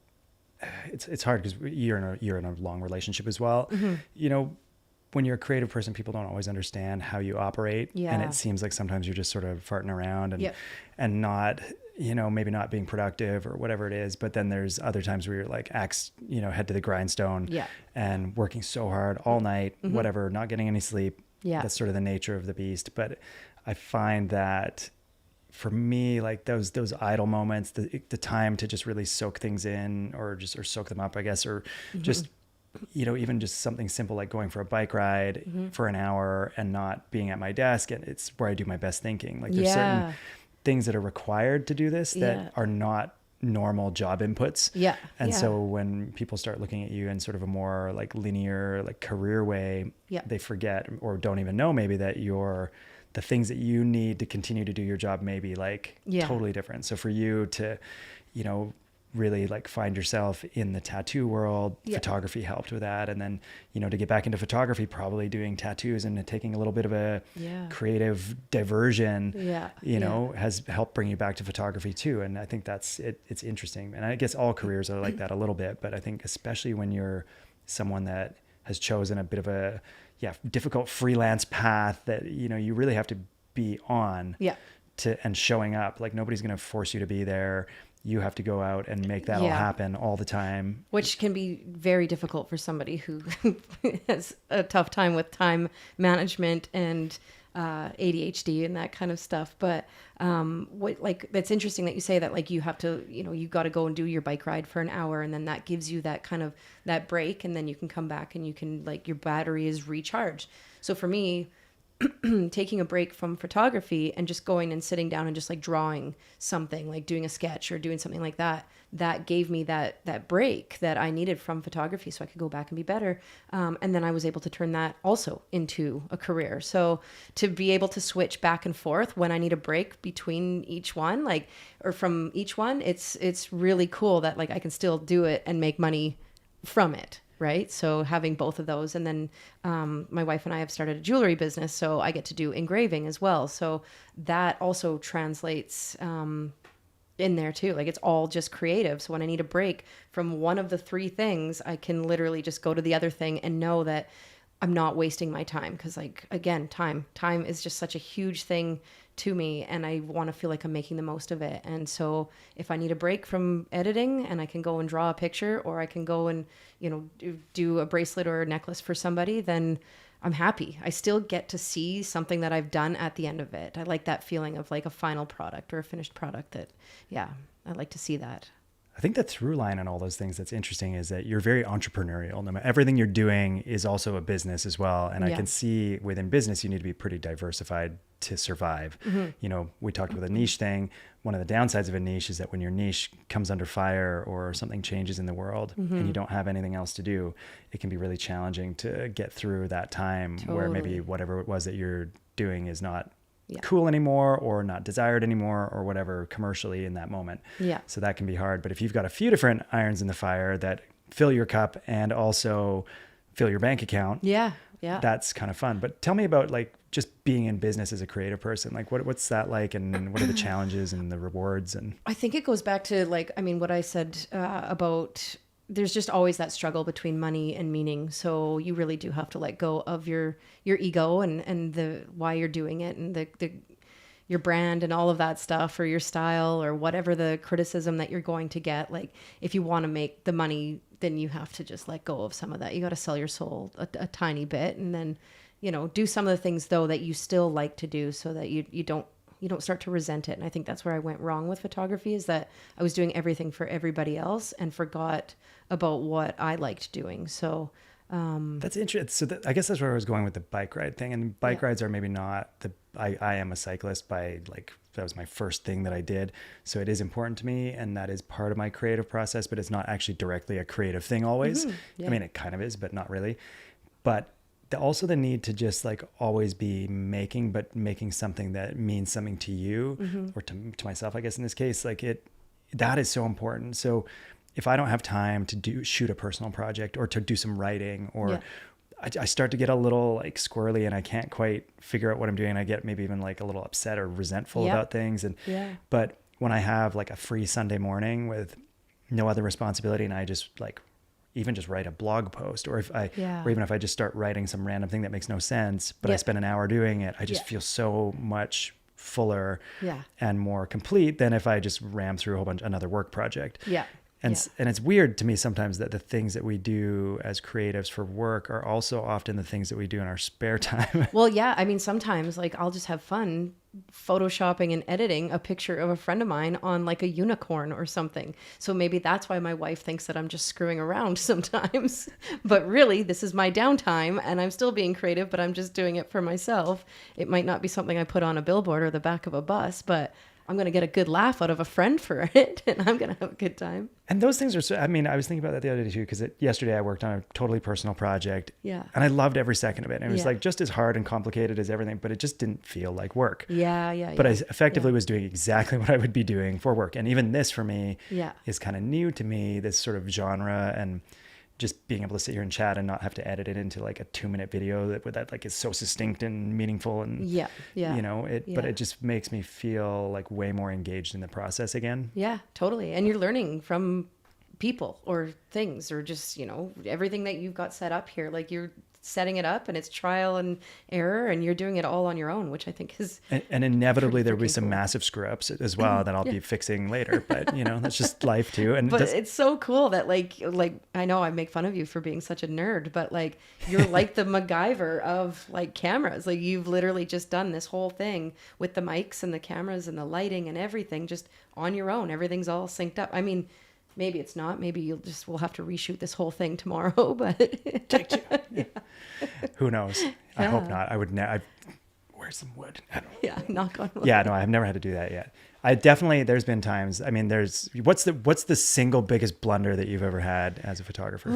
it's hard because you're in a long relationship as well. You know, when you're a creative person, people don't always understand how you operate. And it seems like sometimes you're just sort of farting around and not, you know, maybe not being productive or whatever it is. But then there's other times where you're like head to the grindstone and working so hard all night, whatever, not getting any sleep. That's sort of the nature of the beast. But I find that for me, like those idle moments, the time to just really soak things in, or soak them up, I guess, or just, you know, even just something simple like going for a bike ride for an hour and not being at my desk. And it's where I do my best thinking. Like there's certain things that are required to do this that are not normal job inputs. And so when people start looking at you in sort of a more like linear, like career way, they forget or don't even know maybe that the things that you need to continue to do your job may be like totally different. So for you to, you know, really like find yourself in the tattoo world, photography helped with that. And then, you know, to get back into photography, probably doing tattoos and taking a little bit of a creative diversion, you know, has helped bring you back to photography too. And I think it's interesting. And I guess all careers are like that a little bit, but I think especially when you're someone that has chosen a bit of a difficult freelance path that, you know, you really have to be on and showing up. Like nobody's going to force you to be there. You have to go out and make that all happen all the time. Which can be very difficult for somebody who has a tough time with time management and ADHD and that kind of stuff. But that's interesting that you say that, like, you have to, you know, you got to go and do your bike ride for an hour, and then that gives you that kind of that break, and then you can come back and you can, like, your battery is recharged. So for me, taking a break from photography and just going and sitting down and just like drawing something, like doing a sketch or doing something like that, that gave me that break that I needed from photography, so I could go back and be better. And then I was able to turn that also into a career. So to be able to switch back and forth when I need a break between each one, like, or from each one, it's really cool that, like, I can still do it and make money from it. Right. So having both of those, and then my wife and I have started a jewelry business, so I get to do engraving as well. So that also translates in there too. Like, it's all just creative. So when I need a break from one of the three things, I can literally just go to the other thing and know that I'm not wasting my time. Because, like, again, time is just such a huge thing to me, and I want to feel like I'm making the most of it. And so if I need a break from editing and I can go and draw a picture, or I can go and, you know, do a bracelet or a necklace for somebody, then I'm happy. I still get to see something that I've done at the end of it. I like that feeling of like a final product or a finished product. I like to see that. I think the through line on all those things that's interesting is that you're very entrepreneurial. Everything you're doing is also a business as well. And I can see within business, you need to be pretty diversified to survive. You know, we talked about the niche thing. One of the downsides of a niche is that when your niche comes under fire or something changes in the world and you don't have anything else to do, it can be really challenging to get through that time where maybe whatever it was that you're doing is not cool anymore or not desired anymore or whatever commercially in that moment. So that can be hard. But if you've got a few different irons in the fire that fill your cup and also fill your bank account, that's kind of fun. But tell me about like just being in business as a creative person. Like what's that like, and what are the challenges and the rewards? And I think it goes back to like, I mean, what I said about there's just always that struggle between money and meaning. So you really do have to let go of your ego and the why you're doing it and the your brand and all of that stuff, or your style, or whatever the criticism that you're going to get. Like if you want to make the money, then you have to just let go of some of that. You got to sell your soul a tiny bit, and then, you know, do some of the things though that you still like to do, so that you don't start to resent it. And I think that's where I went wrong with photography, is that I was doing everything for everybody else and forgot about what I liked doing. So that's interesting. So I guess that's where I was going with the bike ride thing. And bike rides are maybe not I am a cyclist by like, that was my first thing that I did. So it is important to me, and that is part of my creative process, but it's not actually directly a creative thing always. I mean, it kind of is, but not really. But also the need to just like always be making, but making something that means something to you or to myself, I guess in this case, like that is so important. So if I don't have time to shoot a personal project or to do some writing, or I start to get a little like squirrely and I can't quite figure out what I'm doing. I get maybe even like a little upset or resentful about things. And, but when I have like a free Sunday morning with no other responsibility, and I just like, even just write a blog post, or or even if I just start writing some random thing that makes no sense, but I spend an hour doing it, I just feel so much fuller and more complete than if I just ram through another work project. And it's weird to me sometimes that the things that we do as creatives for work are also often the things that we do in our spare time. Well, yeah. I mean, sometimes like I'll just have fun photoshopping and editing a picture of a friend of mine on like a unicorn or something. So maybe that's why my wife thinks that I'm just screwing around sometimes. But really, this is my downtime and I'm still being creative, but I'm just doing it for myself. It might not be something I put on a billboard or the back of a bus, but I'm going to get a good laugh out of a friend for it, and I'm going to have a good time. And those things are so, I mean, I was thinking about that the other day too, because yesterday I worked on a totally personal project. And I loved every second of it. And it was like just as hard and complicated as everything, but it just didn't feel like work. But I effectively was doing exactly what I would be doing for work. And even this for me is kind of new to me, this sort of genre, and just being able to sit here and chat and not have to edit it into like a 2-minute video that like is so succinct and meaningful, and you know but it just makes me feel like way more engaged in the process again. Totally. And you're learning from people or things, or just, you know, everything that you've got set up here, like you're setting it up and it's trial and error, and you're doing it all on your own, which I think is and inevitably there'll be some massive screw ups as well that I'll be fixing later, but you know, that's just life too. And but it's so cool that like I know I make fun of you for being such a nerd, but like you're like the MacGyver of like cameras. Like you've literally just done this whole thing with the mics and the cameras and the lighting and everything just on your own. Everything's all synced up. I mean, maybe it's not. Maybe we'll have to reshoot this whole thing tomorrow, but who knows? I hope not. I would where's some wood? I don't know. Knock on wood. No, I've never had to do that yet. There's been times. I mean, what's the single biggest blunder that you've ever had as a photographer?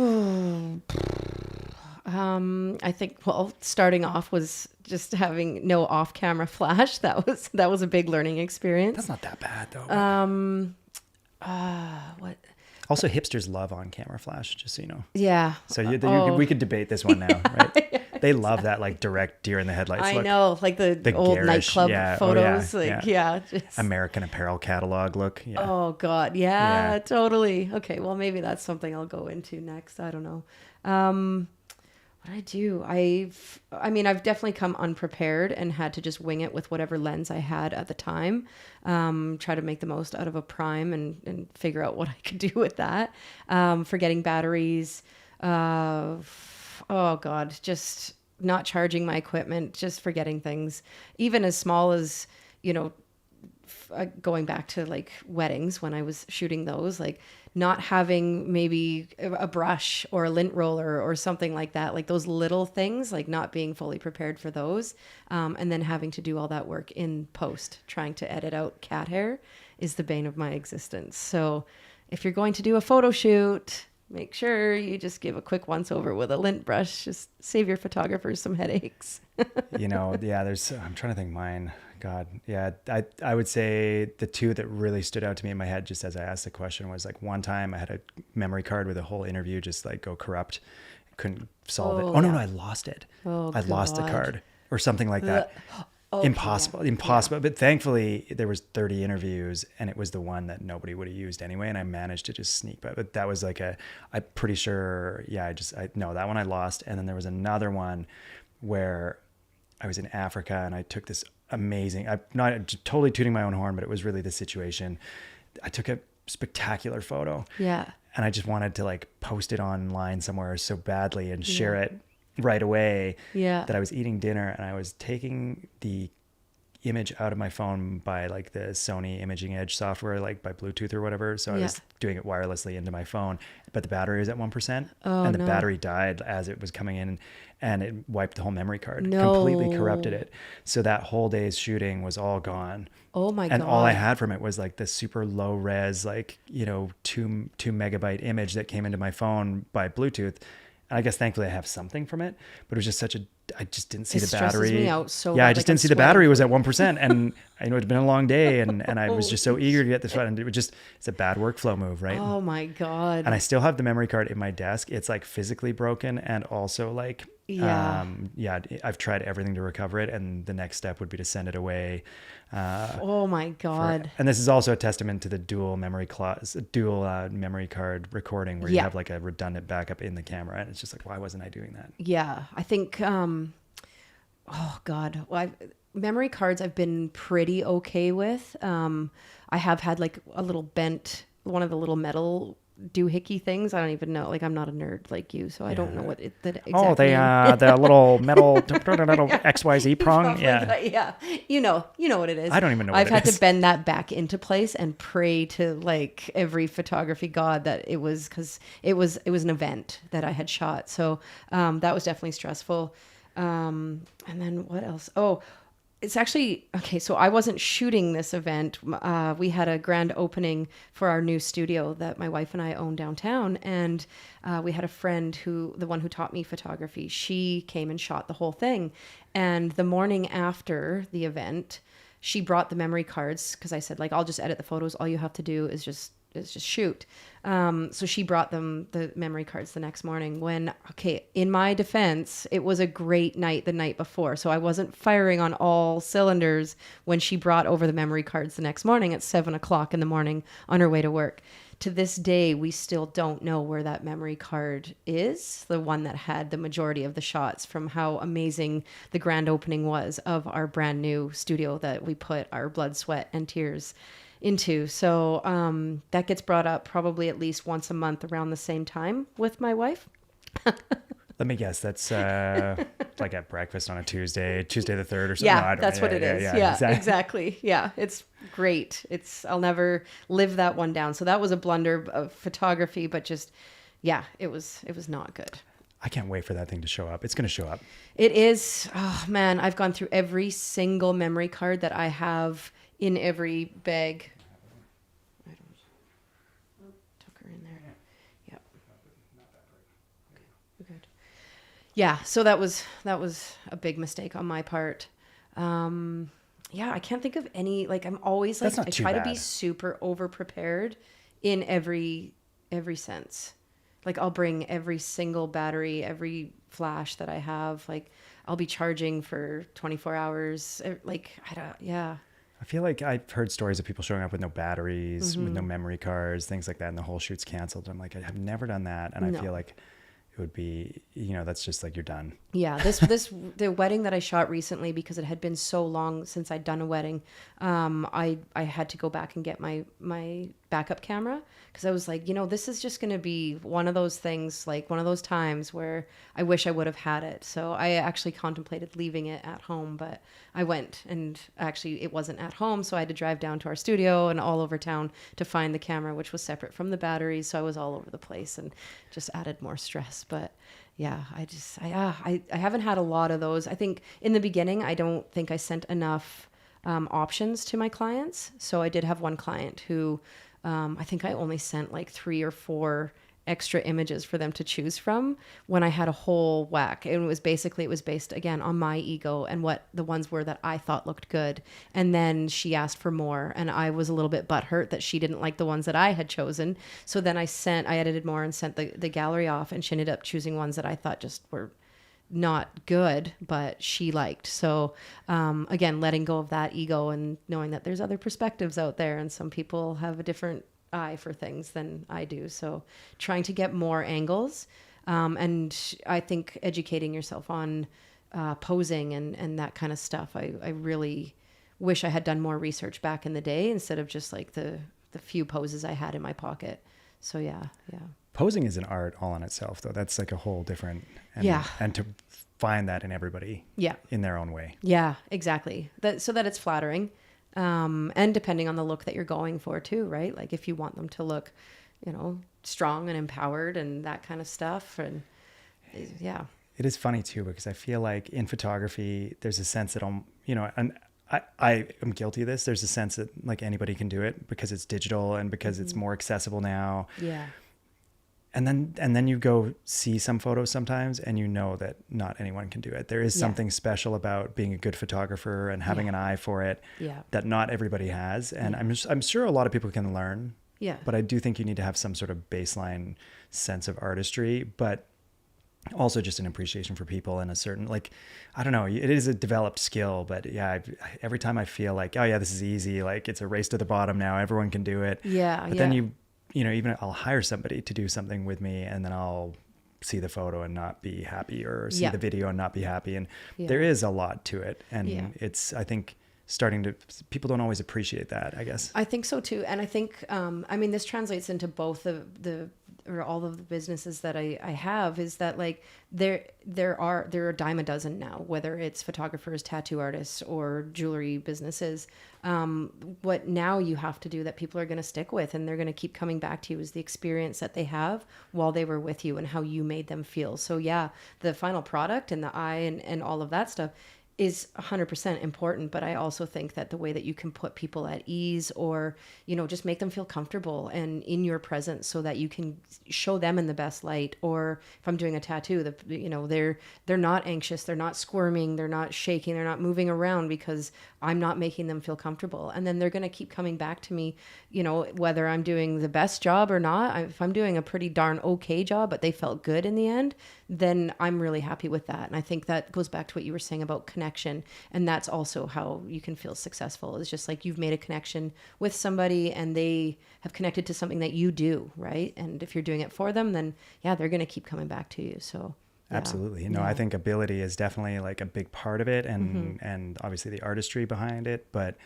I think, starting off was just having no off-camera flash. That was a big learning experience. That's not that bad though. What? Also, hipsters love on-camera flash, just so you know. Yeah. So we could debate this one now, right? They love that like direct deer in the headlights. I know, like the old garish, nightclub photos. Just... American Apparel catalog look. Yeah. Oh God, yeah, totally. Okay, well maybe that's something I'll go into next. I don't know. What I do, I've definitely come unprepared and had to just wing it with whatever lens I had at the time. Try to make the most out of a prime and figure out what I could do with that. Forgetting batteries. Oh God, just not charging my equipment, just forgetting things, even as small as, you know, going back to like weddings when I was shooting those, like not having maybe a brush or a lint roller or something like that, like those little things, like not being fully prepared for those. And then having to do all that work in post, trying to edit out cat hair is the bane of my existence. So if you're going to do a photo shoot, make sure you just give a quick once over with a lint brush. Just save your photographers some headaches. I'm trying to think mine. God. Yeah. I would say the two that really stood out to me in my head, just as I asked the question, was like one time I had a memory card with a whole interview just like go corrupt. Couldn't solve it. Oh, no, I lost it. I lost the card or something like that. Okay, impossible. Yeah. But thankfully there was 30 interviews and it was the one that nobody would have used anyway. And I managed to just sneak by, but that was like I'm pretty sure. Yeah. That one I lost. And then there was another one where I was in Africa and I took this amazing, I'm not totally tooting my own horn, but it was really the situation. I took a spectacular photo. Yeah. And I just wanted to like post it online somewhere so badly and share it right away. Yeah. That I was eating dinner and I was taking the image out of my phone by like the Sony Imaging Edge software, like by Bluetooth or whatever. So I was doing it wirelessly into my phone, but the battery was at 1%. And the battery died as it was coming in and it wiped the whole mememory card, completely corrupted it. So that whole day's shooting was all gone. Oh my God. And all I had from it was like this super low res, like, 2 megabyte image that came into my phone by Bluetooth. And I guess thankfully I have something from it, but it was just I just didn't see the battery. Me out so I just didn't see the battery was at 1%. And I know it's been a long day and I was just so eager to get this one. And it's a bad workflow move, right? Oh my God. And I still have the memory card in my desk. It's like physically broken and also like, I've tried everything to recover it. And the next step would be to send it away. Oh my God. And this is also a testament to the dual memory card recording where you have like a redundant backup in the camera. And it's just like, why wasn't I doing that? Yeah. I think, oh God. Well, memory cards I've been pretty okay with. I have had like a little bent, one of the little metal doohickey things. I don't even know. Like I'm not a nerd like you, so I don't know what that exactly. The little metal XYZ prong. Yeah. You know what it is. I don't even know. I've had to bend that back into place and pray to like every photography god that it was, because it was an event that I had shot. So that was definitely stressful. And then what else? Oh, it's actually, okay, so I wasn't shooting this event. We had a grand opening for our new studio that my wife and I own downtown. And we had a friend the one who taught me photography, she came and shot the whole thing. And the morning after the event, she brought the memory cards because I said, like, I'll just edit the photos. All you have to do is just shoot. So she brought them the memory cards the next morning when, okay, in my defense, it was a great night the night before. So I wasn't firing on all cylinders when she brought over the memory cards the next morning at 7:00 in the morning on her way to work. To this day, we still don't know where that memory card is, the one that had the majority of the shots, from how amazing the grand opening was of our brand new studio that we put our blood, sweat, and tears into. So that gets brought up probably at least once a month around the same time with my wife. Let me guess. That's like at breakfast on a Tuesday the 3rd or something. Yeah, that's what it is. Yeah, exactly. Yeah, it's great. I'll never live that one down. So that was a blunder of photography, but just, yeah, it was not good. I can't wait for that thing to show up. It's going to show up. It is. Oh man, I've gone through every single memory card that I have in every bag. I took her in there. Yep. Okay, we're good. Yeah, so that was a big mistake on my part. Yeah, I can't think of any, like, I'm always like, I try to be super over prepared in every sense. Like I'll bring every single battery, every flash that I have. Like I'll be charging for 24 hours. Like, I feel like I've heard stories of people showing up with no batteries, with no memory cards, things like that, and the whole shoot's canceled. I'm like, I have never done that. And I feel like it would be, that's just like, you're done. Yeah. The wedding that I shot recently, because it had been so long since I'd done a wedding, I had to go back and get my backup camera, because I was like, this is just going to be one of those things, like one of those times where I wish I would have had it. So I actually contemplated leaving it at home, but I went, and actually it wasn't at home. So I had to drive down to our studio and all over town to find the camera, which was separate from the batteries. So I was all over the place and just added more stress. But yeah, I haven't had a lot of those. I think in the beginning, I don't think I sent enough options to my clients. So I did have one client who I think I only sent like 3 or 4 extra images for them to choose from when I had a whole whack. And it was based again on my ego and what the ones were that I thought looked good. And then she asked for more, and I was a little bit butthurt that she didn't like the ones that I had chosen. So then I edited more and sent the gallery off, and she ended up choosing ones that I thought just were not good, but she liked. So again, letting go of that ego and knowing that there's other perspectives out there, and some people have a different eye for things than I do. So trying to get more angles. And I think educating yourself on posing and that kind of stuff. I really wish I had done more research back in the day instead of just like the few poses I had in my pocket. So yeah. Posing is an art all on itself, though. That's like a whole different, and to find that in everybody in their own way. Yeah, exactly. So that it's flattering. And depending on the look that you're going for too, right? Like if you want them to look, strong and empowered and that kind of stuff. And yeah. It is funny too, because I feel like in photography, there's a sense that and I am guilty of this. There's a sense that like anybody can do it because it's digital and because it's more accessible now. Yeah. And then you go see some photos sometimes and that not anyone can do it. There is something special about being a good photographer and having an eye for it that not everybody has. And I'm sure a lot of people can learn. Yeah. But I do think you need to have some sort of baseline sense of artistry, but also just an appreciation for people and a certain, like, I don't know, it is a developed skill, but every time I feel like, oh yeah, this is easy. Like it's a race to the bottom now. Everyone can do it. Yeah. But then even I'll hire somebody to do something with me, and then I'll see the photo and not be happy, or see the video and not be happy. And there is a lot to it. And it's, I think, people don't always appreciate that, I guess. I think so too. And I think, this translates into both or all of the businesses that I have, is that like there are a dime a dozen now, whether it's photographers, tattoo artists, or jewelry businesses. What now you have to do that people are going to stick with and they're going to keep coming back to you is the experience that they have while they were with you and how you made them feel. So yeah, the final product and the eye and all of that stuff is 100% important. But I also think that the way that you can put people at ease, or, just make them feel comfortable and in your presence so that you can show them in the best light. Or if I'm doing a tattoo, they're not anxious, they're not squirming, they're not shaking, they're not moving around because I'm not making them feel comfortable. And then they're going to keep coming back to me, whether I'm doing the best job or not. If I'm doing a pretty darn okay job, but they felt good in the end, then I'm really happy with that. And I think that goes back to what you were saying about connection. And that's also how you can feel successful. It's just like you've made a connection with somebody and they have connected to something that you do, right? And if you're doing it for them, then they're going to keep coming back to you. So absolutely. I think ability is definitely like a big part of it, and obviously the artistry behind it. But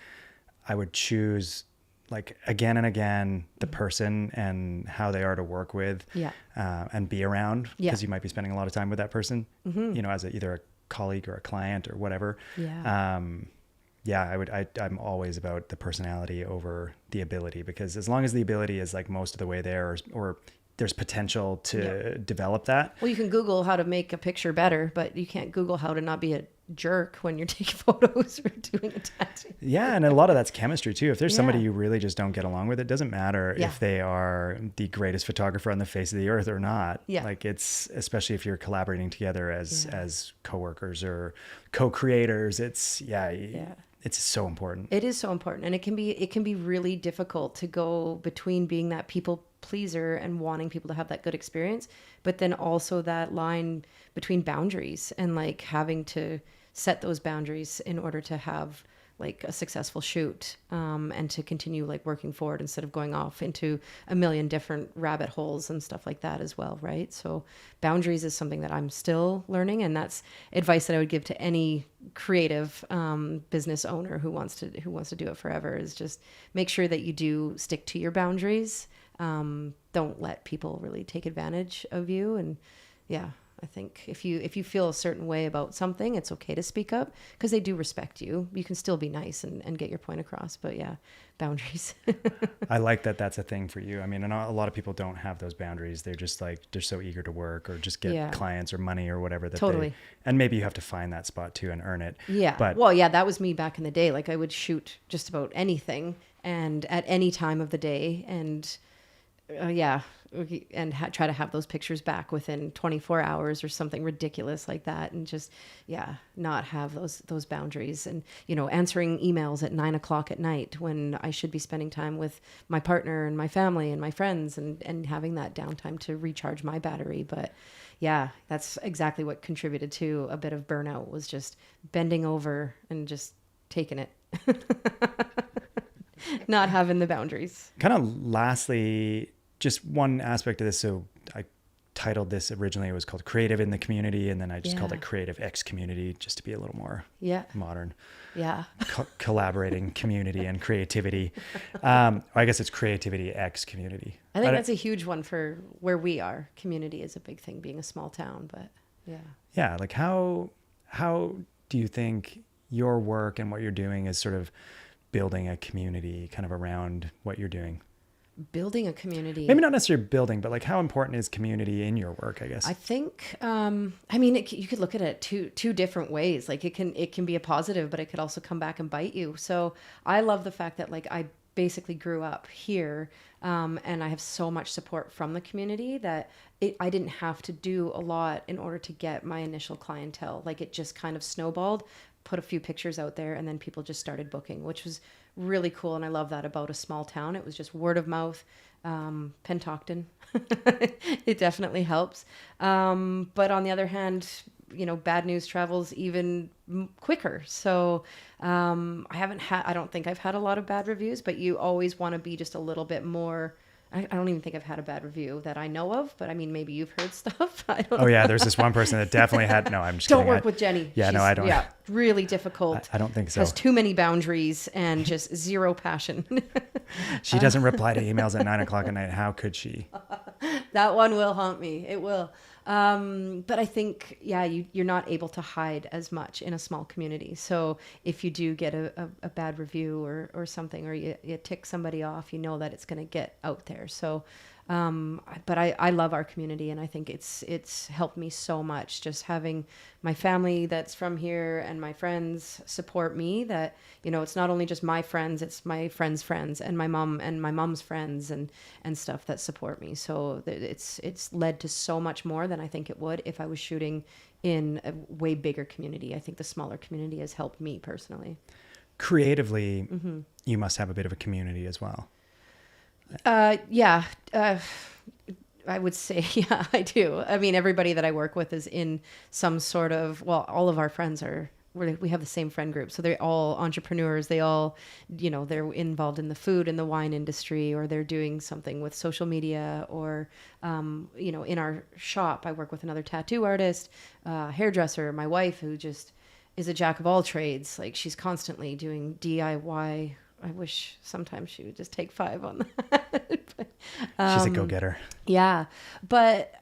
I would choose, like, again and again, the person and how they are to work with, and be around, because you might be spending a lot of time with that person, as either a colleague or a client or whatever. I'm always about the personality over the ability, because as long as the ability is like most of the way there, or there's potential to develop that. Well, you can Google how to make a picture better, but you can't Google how to not be a jerk when you're taking photos or doing a tattoo. Yeah, and a lot of that's chemistry too. If there's somebody you really just don't get along with, it doesn't matter if they are the greatest photographer on the face of the earth or not. Like, it's, especially if you're collaborating together as coworkers or co-creators, it's so important. It is so important. And it can be really difficult to go between being that people pleaser and wanting people to have that good experience, but then also that line between boundaries and like having to set those boundaries in order to have like a successful shoot, and to continue like working forward instead of going off into a million different rabbit holes and stuff like that as well, right? So boundaries is something that I'm still learning, and that's advice that I would give to any creative business owner who wants to do it forever, is just make sure that you do stick to your boundaries. Don't let people really take advantage of you. And yeah, I think if you feel a certain way about something, it's okay to speak up because they do respect you. You can still be nice and get your point across. But yeah, boundaries. I like that that's a thing for you. I mean, and a lot of people don't have those boundaries. They're just like, they're so eager to work or just get clients or money or whatever. And maybe you have to find that spot too and earn it. Yeah. But well, yeah, that was me back in the day. Like I would shoot just about anything and at any time of the day. And try to have those pictures back within 24 hours or something ridiculous like that. And just, not have those boundaries, and, answering emails at 9:00 at night when I should be spending time with my partner and my family and my friends, and having that downtime to recharge my battery. But yeah, that's exactly what contributed to a bit of burnout, was just bending over and just taking it. Not having the boundaries. Kind of lastly, just one aspect of this. So I titled this originally, it was called Creative in the Community. And then I just called it Creative X Community, just to be a little more modern. Yeah. Collaborating community and creativity. I guess it's Creativity X Community. I think that's a huge one for where we are. Community is a big thing, being a small town, but yeah. Yeah. Like how do you think your work and what you're doing is sort of building a community kind of around what you're doing? Building a community. Maybe not necessarily building, but like how important is community in your work, I guess? I think, you could look at it two different ways. Like it can be a positive, but it could also come back and bite you. So I love the fact that like I basically grew up here, and I have so much support from the community that I didn't have to do a lot in order to get my initial clientele. Like it just kind of snowballed, put a few pictures out there, and then people just started booking, which was really cool. And I love that about a small town. It was just word of mouth, Penticton. It definitely helps. But on the other hand, bad news travels even quicker. So I don't think I've had a lot of bad reviews, but you always want to be just a little bit more. I don't even think I've had a bad review that I know of, but I mean, maybe you've heard stuff. I don't know. Yeah, there's this one person that definitely had. No, I'm just don't kidding. Work with Jenny. Yeah, no, I don't. Yeah, really difficult. I don't think so. Has too many boundaries and just zero passion. She doesn't reply to emails at 9:00 at night. How could she? That one will haunt me. It will. But I think, you're not able to hide as much in a small community. So if you do get a bad review or something, or you tick somebody off, that it's going to get out there. So, but I love our community, and I think it's helped me so much, just having my family that's from here and my friends support me, that, it's not only just my friends, it's my friends' friends and my mom and my mom's friends and stuff that support me. So it's led to so much more than I think it would if I was shooting in a way bigger community. I think the smaller community has helped me personally. Creatively, you must have a bit of a community as well. I would say, yeah, I do. I mean, everybody that I work with is in some sort of, all of our friends we have the same friend group. So they're all entrepreneurs. They all, they're involved in the food and the wine industry, or they're doing something with social media, or, in our shop, I work with another tattoo artist, hairdresser, my wife, who just is a jack of all trades. Like she's constantly doing DIY. I wish sometimes she would just take 5 on that. She's a go-getter. Yeah. But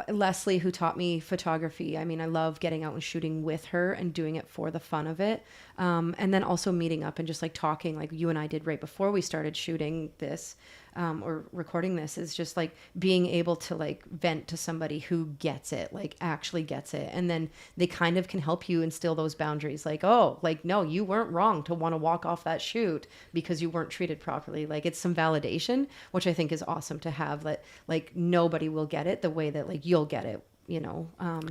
Leslie, who taught me photography, I mean, I love getting out and shooting with her and doing it for the fun of it. And then also meeting up and just like talking, like you and I did right before we started shooting this, or recording this, is just like being able to like vent to somebody who gets it, like actually gets it. And then they kind of can help you instill those boundaries. Like, oh, like, no, you weren't wrong to want to walk off that shoot because you weren't treated properly. Like it's some validation, which I think is awesome to have, that like nobody will get it the way that like you'll get it,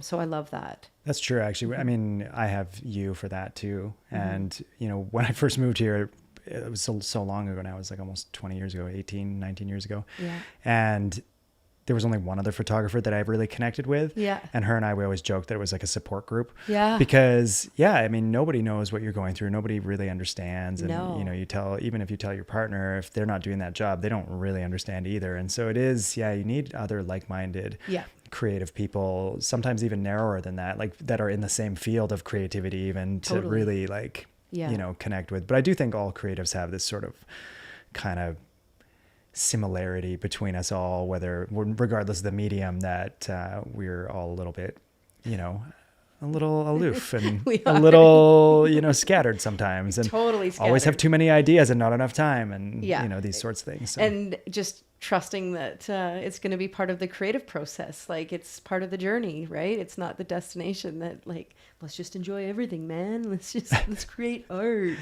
so I love that. That's true. Actually, I mean, I have you for that too. And, when I first moved here, it was so long ago now. It was like almost 20 years ago, 18, 19 years ago. Yeah. And there was only one other photographer that I really connected with. Yeah. And her and I, we always joked that it was like a support group. Yeah. Because I mean, nobody knows what you're going through. Nobody really understands. And No. you know, even if you tell your partner, if they're not doing that job, they don't really understand either. And so it is, you need other like-minded creative people, sometimes even narrower than that, like that are in the same field of creativity even to really like, you know, connect with. But I do think all creatives have this sort of kind of similarity between us all, regardless of the medium, that we're all a little bit, you know, a little aloof and a little, you know, scattered sometimes, and totally scattered. Always have too many ideas and not enough time, and you know, these sorts of things. So. And just trusting that it's going to be part of the creative process. Like, it's part of the journey, right? It's not the destination. That like, let's just enjoy everything, man. Let's create art.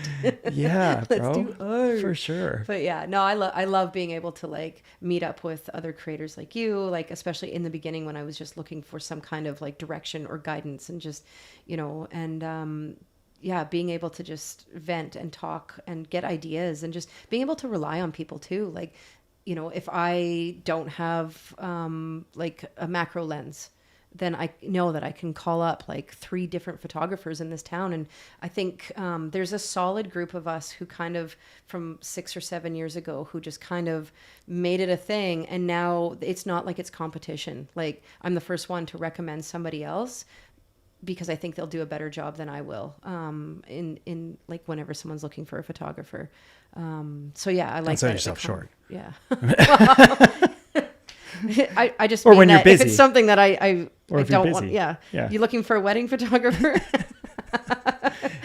Yeah, let's do art for sure. But yeah, no, I love being able to like meet up with other creators like you, like especially in the beginning when I was just looking for some kind of like direction or guidance, and just, you know, and being able to just vent and talk and get ideas, and just being able to rely on people too. Like, you know, if I don't have like a macro lens, then I know that I can call up like 3 different photographers in this town. And I think there's a solid group of us who kind of from 6 or 7 years ago who just kind of made it a thing. And now it's not like it's competition. Like, I'm the first one to recommend somebody else because I think they'll do a better job than I will in like whenever someone's looking for a photographer. So yeah, I like Don't sell that. yourself short. Yeah. I just or mean when you're that busy. if it's something that I don't want. Yeah. You're looking for a wedding photographer.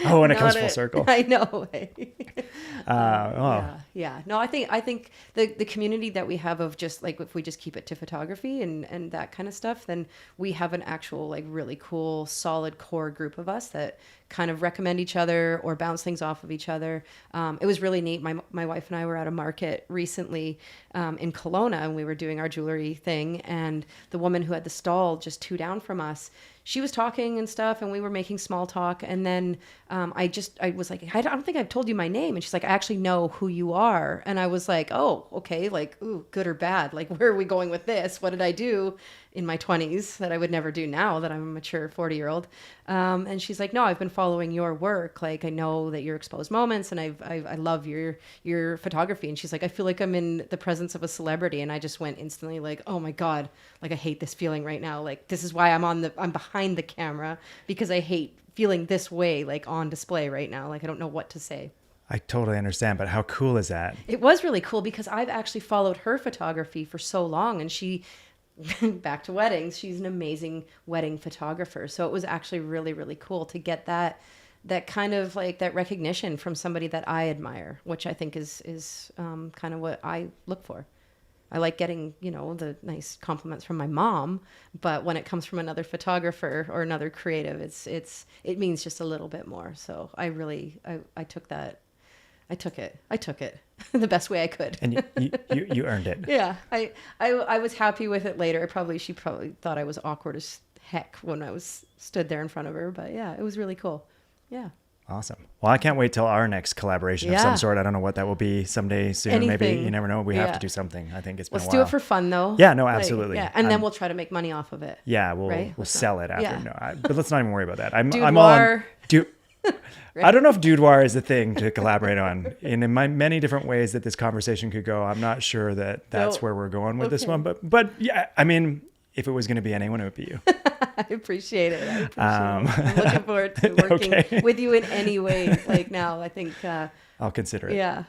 Oh, and it comes full circle. I know. Yeah. No, I think the community that we have of just like, if we just keep it to photography and that kind of stuff, then we have an actual like really cool, solid core group of us that kind of recommend each other or bounce things off of each other. It was really neat. My wife and I were at a market recently in Kelowna, and we were doing our jewelry thing, and the woman who had the stall just 2 down from us, she was talking and stuff, and we were making small talk. And then I was like, I don't think I've told you my name. And she's like, I actually know who you are. And I was like, oh, okay. Like, ooh, good or bad? Like, where are we going with this? What did I do in my 20s that I would never do now that I'm a mature 40-year-old? And she's like, no, I've been following your work. Like, I know that you're Exposed Moments, and I love your photography. And she's like, I feel like I'm in the presence of a celebrity. And I just went instantly like, oh my God, like I hate this feeling right now. Like, this is why I'm behind the camera, because I hate feeling this way, like on display right now. Like, I don't know what to say. I totally understand, but how cool is that? It was really cool because I've actually followed her photography for so long, and she, back to weddings, she's an amazing wedding photographer. So it was actually really, really cool to get that kind of like that recognition from somebody that I admire, which I think is kind of what I look for. I like getting, you know, the nice compliments from my mom, but when it comes from another photographer or another creative, it means just a little bit more. So I took that. I took it the best way I could. And you earned it. Yeah. I was happy with it later. She probably thought I was awkward as heck when I stood there in front of her, but yeah, it was really cool. Yeah. Awesome. Well, I can't wait till our next collaboration of some sort. I don't know what that will be someday soon. Anything. Maybe, you never know. We have to do something. I think it's been a while. Let's do it for fun though. Yeah, no, absolutely. Like, yeah. And then we'll try to make money off of it. Yeah, we'll sell it after. Yeah. No, but let's not even worry about that. I'm all on. I don't know if dudoir is a thing to collaborate on. And in my many different ways that this conversation could go, I'm not sure that's where we're going with this one. But yeah, I mean, if it was going to be anyone, it would be you. I appreciate it. I'm looking forward to working with you in any way. Like now, I think I'll consider it. Yeah.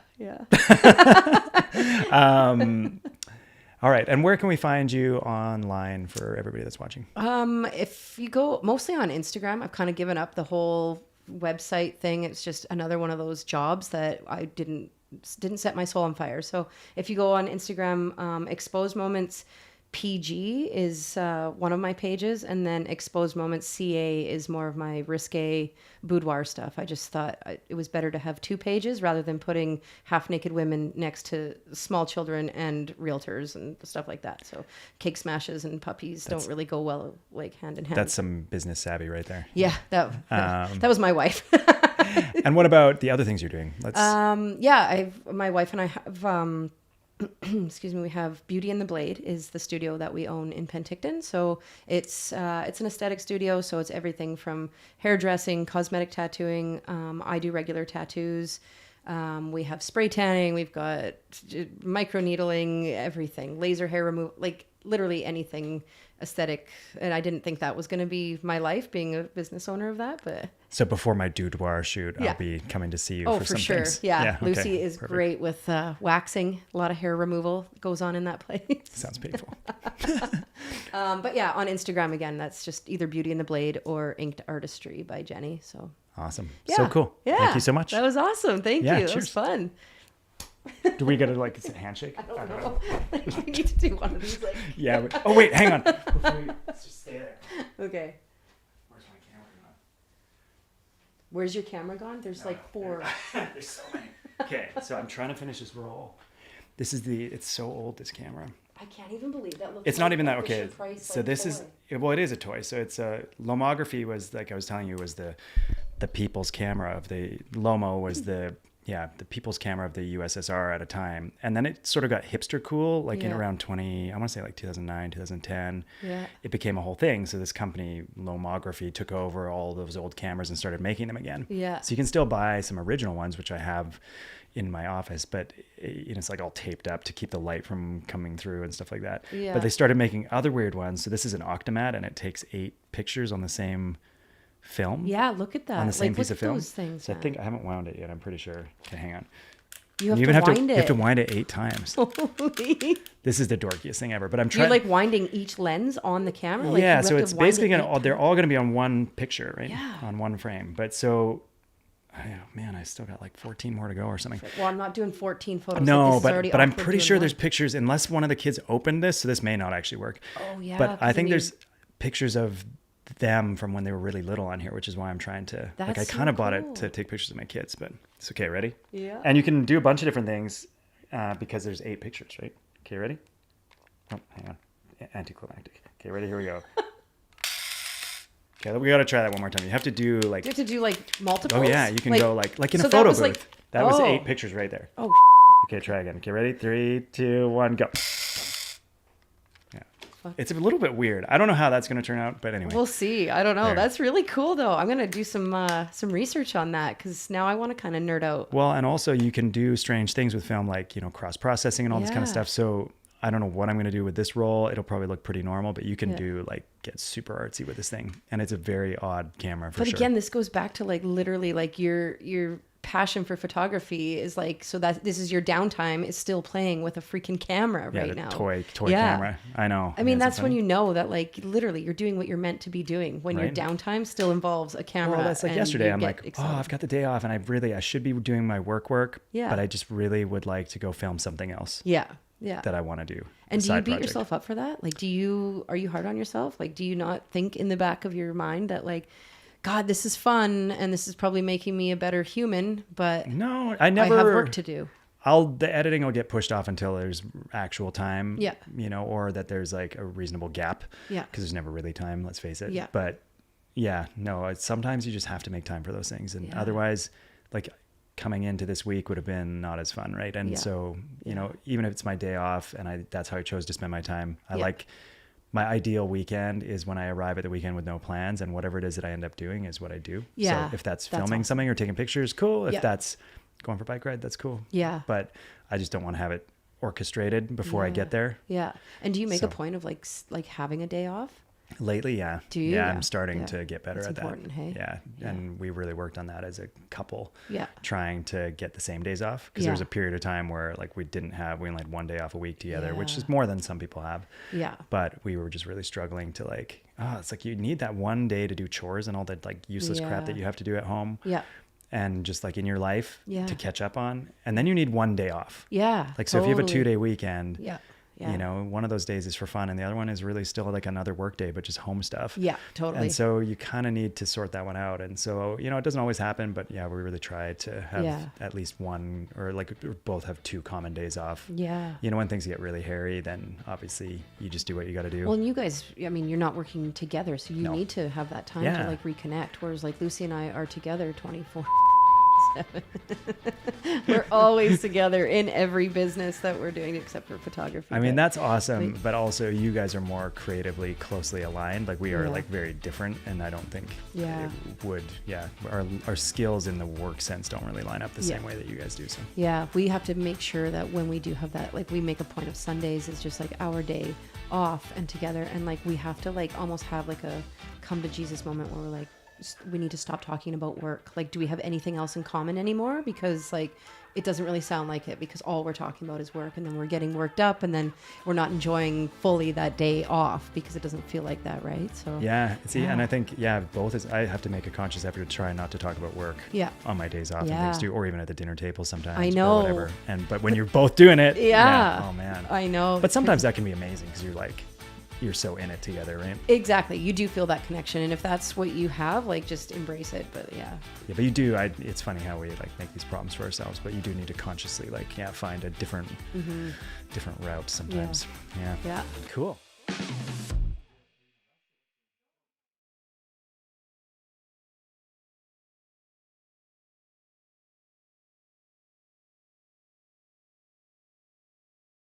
All right. And where can we find you online for everybody that's watching? If you go mostly on Instagram, I've kind of given up the whole website thing. It's just another one of those jobs that I didn't set my soul on fire. So if you go on Instagram, Exposed Moments PG is one of my pages, and then Exposed Moments CA is more of my risque boudoir stuff. I just thought it was better to have 2 pages rather than putting half-naked women next to small children and realtors and stuff like that. So cake smashes and puppies don't really go well like hand in hand. That's some business savvy right there. Yeah, that was my wife. And what about the other things you're doing? My wife and I have excuse me, we have Beauty and the Blade is the studio that we own in Penticton. So it's an aesthetic studio. So it's everything from hairdressing, cosmetic tattooing. I do regular tattoos. We have spray tanning. We've got micro needling, everything, laser hair removal, like literally anything aesthetic. And I didn't think that was going to be my life, being a business owner of that, but. So before my dudoir shoot, I'll be coming to see you for some sure. things. Yeah. Lucy is great with waxing. A lot of hair removal goes on in that place. Sounds painful. But yeah, on Instagram, again, that's just either Beauty and the Blade or Inked Artistry by Jenny. So awesome. Yeah. So cool. Yeah. Thank you so much. That was awesome. Thank you. That was fun. Do we get to like a handshake? I don't know. We need to do one of these. Like... Yeah. Oh wait, hang on. Let's just stay there. Okay. Where's my camera gone? Where's your camera gone? There's like 4. There's so many. Okay, so I'm trying to finish this roll. It's so old, this camera. I can't even believe that. It's not even that, okay. So this is, well, it is a toy. So it's Lomography was, like I was telling you, was the people's camera of the, Lomo was the people's camera of the USSR at a time. And then it sort of got hipster cool, like in around I want to say like 2009, 2010. Yeah. It became a whole thing. So this company, Lomography, took over all those old cameras and started making them again. Yeah. So you can still buy some original ones, which I have in my office, but it's like all taped up to keep the light from coming through and stuff like that. Yeah. But they started making other weird ones. So this is an Octamat, and it takes 8 pictures on the same film. Yeah, look at that. On the same piece of film. Those things, so I think I haven't wound it yet. I'm pretty sure. Okay, hang on. You have to wind it 8 times. Holy. This is the dorkiest thing ever. But I'm trying. You're like winding each lens on the camera. Like yeah, so it's basically they're all gonna be on one picture, right? Yeah. On one frame. But so. Oh, man, I still got like 14 more to go or something. Well, I'm not doing 14 photos. No, but I'm pretty sure there's pictures, unless one of the kids opened this, so this may not actually work. Oh, yeah. But I think there's pictures of them from when they were really little on here, which is why I'm trying to, I kind of bought it to take pictures of my kids, but it's okay. Ready? Yeah. And you can do a bunch of different things because there's 8 pictures, right? Okay, ready? Oh, hang on. Anticlimactic. Okay, ready? Here we go. Okay, we got to try that one more time. You have to do like... You have to do like multiples? Oh, yeah. You can go like in a photo booth. That was 8 pictures right there. Oh, okay, try again. Okay, ready? 3, 2, 1, go. Yeah. It's a little bit weird. I don't know how that's going to turn out, but anyway. We'll see. I don't know. There. That's really cool, though. I'm going to do some research on that because now I want to kind of nerd out. Well, and also you can do strange things with film, like, cross-processing and all this kind of stuff. So... I don't know what I'm going to do with this roll. It'll probably look pretty normal, but you can get super artsy with this thing. And it's a very odd camera for sure. But again, this goes back to like literally like your passion for photography is like, so that this is your downtime is still playing with a freaking camera right now. Toy camera. I know. I mean, that's when you know that like literally you're doing what you're meant to be doing when your downtime still involves a camera. Well, that's like yesterday. I'm like, excited. I've got the day off and I should be doing my work. Yeah. But I just really would like to go film something else. Yeah. Yeah. That I want to do. And do you beat yourself up for that? Like, are you hard on yourself? Like, do you not think in the back of your mind that like, God, this is fun and this is probably making me a better human, but no, I have work to do. The editing will get pushed off until there's actual time, or that there's like a reasonable gap. Yeah. Because there's never really time, let's face it. Yeah. But yeah, no, sometimes you just have to make time for those things. And otherwise, like, coming into this week would have been not as fun, right? And so, even if it's my day off and that's how I chose to spend my time, I like my ideal weekend is when I arrive at the weekend with no plans, and whatever it is that I end up doing is what I do. Yeah. So if that's filming something or taking pictures, cool. If that's going for a bike ride, that's cool. Yeah. But I just don't want to have it orchestrated before I get there. Yeah. And do you make a point of like having a day off? Lately, yeah. Do you? Yeah, I'm starting to get better at that. Hey? Yeah. And we really worked on that as a couple. Yeah. Trying to get the same days off. Because there was a period of time where like we only had one day off a week together, which is more than some people have. Yeah. But we were just really struggling to like, it's like you need that one day to do chores and all that like useless crap that you have to do at home. Yeah. And just like in your life to catch up on. And then you need one day off. Yeah. Like, so if you have a 2-day weekend. Yeah. Yeah. One of those days is for fun and the other one is really still like another work day, but just home stuff. Yeah, totally. And so you kind of need to sort that one out. And so, it doesn't always happen, but we really try to have at least one or like both have 2 common days off. Yeah. When things get really hairy, then obviously you just do what you got to do. Well, and you guys, you're not working together, so you need to have that time to like reconnect. Whereas like Lucy and I are together 24. 24/7. We're always together in every business that we're doing except for photography. I mean, that's awesome. But also you guys are more creatively closely aligned. Like we are like very different. And I don't think it would, our skills in the work sense don't really line up the same way that you guys do. So yeah, we have to make sure that when we do have that, like we make a point of Sundays is just like our day off and together. And like, we have to like almost have like a come to Jesus moment where we're like, we need to stop talking about work. Like, do we have anything else in common anymore? Because like, it doesn't really sound like it, because all we're talking about is work, and then we're getting worked up, and then we're not enjoying fully that day off because it doesn't feel like that, right? So and I think both is, I have to make a conscious effort to try not to talk about work on my days off and things too, or even at the dinner table sometimes. I know. Or whatever. But when you're both doing it, oh man, I know. But sometimes that can be amazing because you're so in it together, right? Exactly. You do feel that connection. And if that's what you have, like, just embrace it. But but you do, it's funny how we like make these problems for ourselves, but you do need to consciously find a different route sometimes. Yeah. Cool.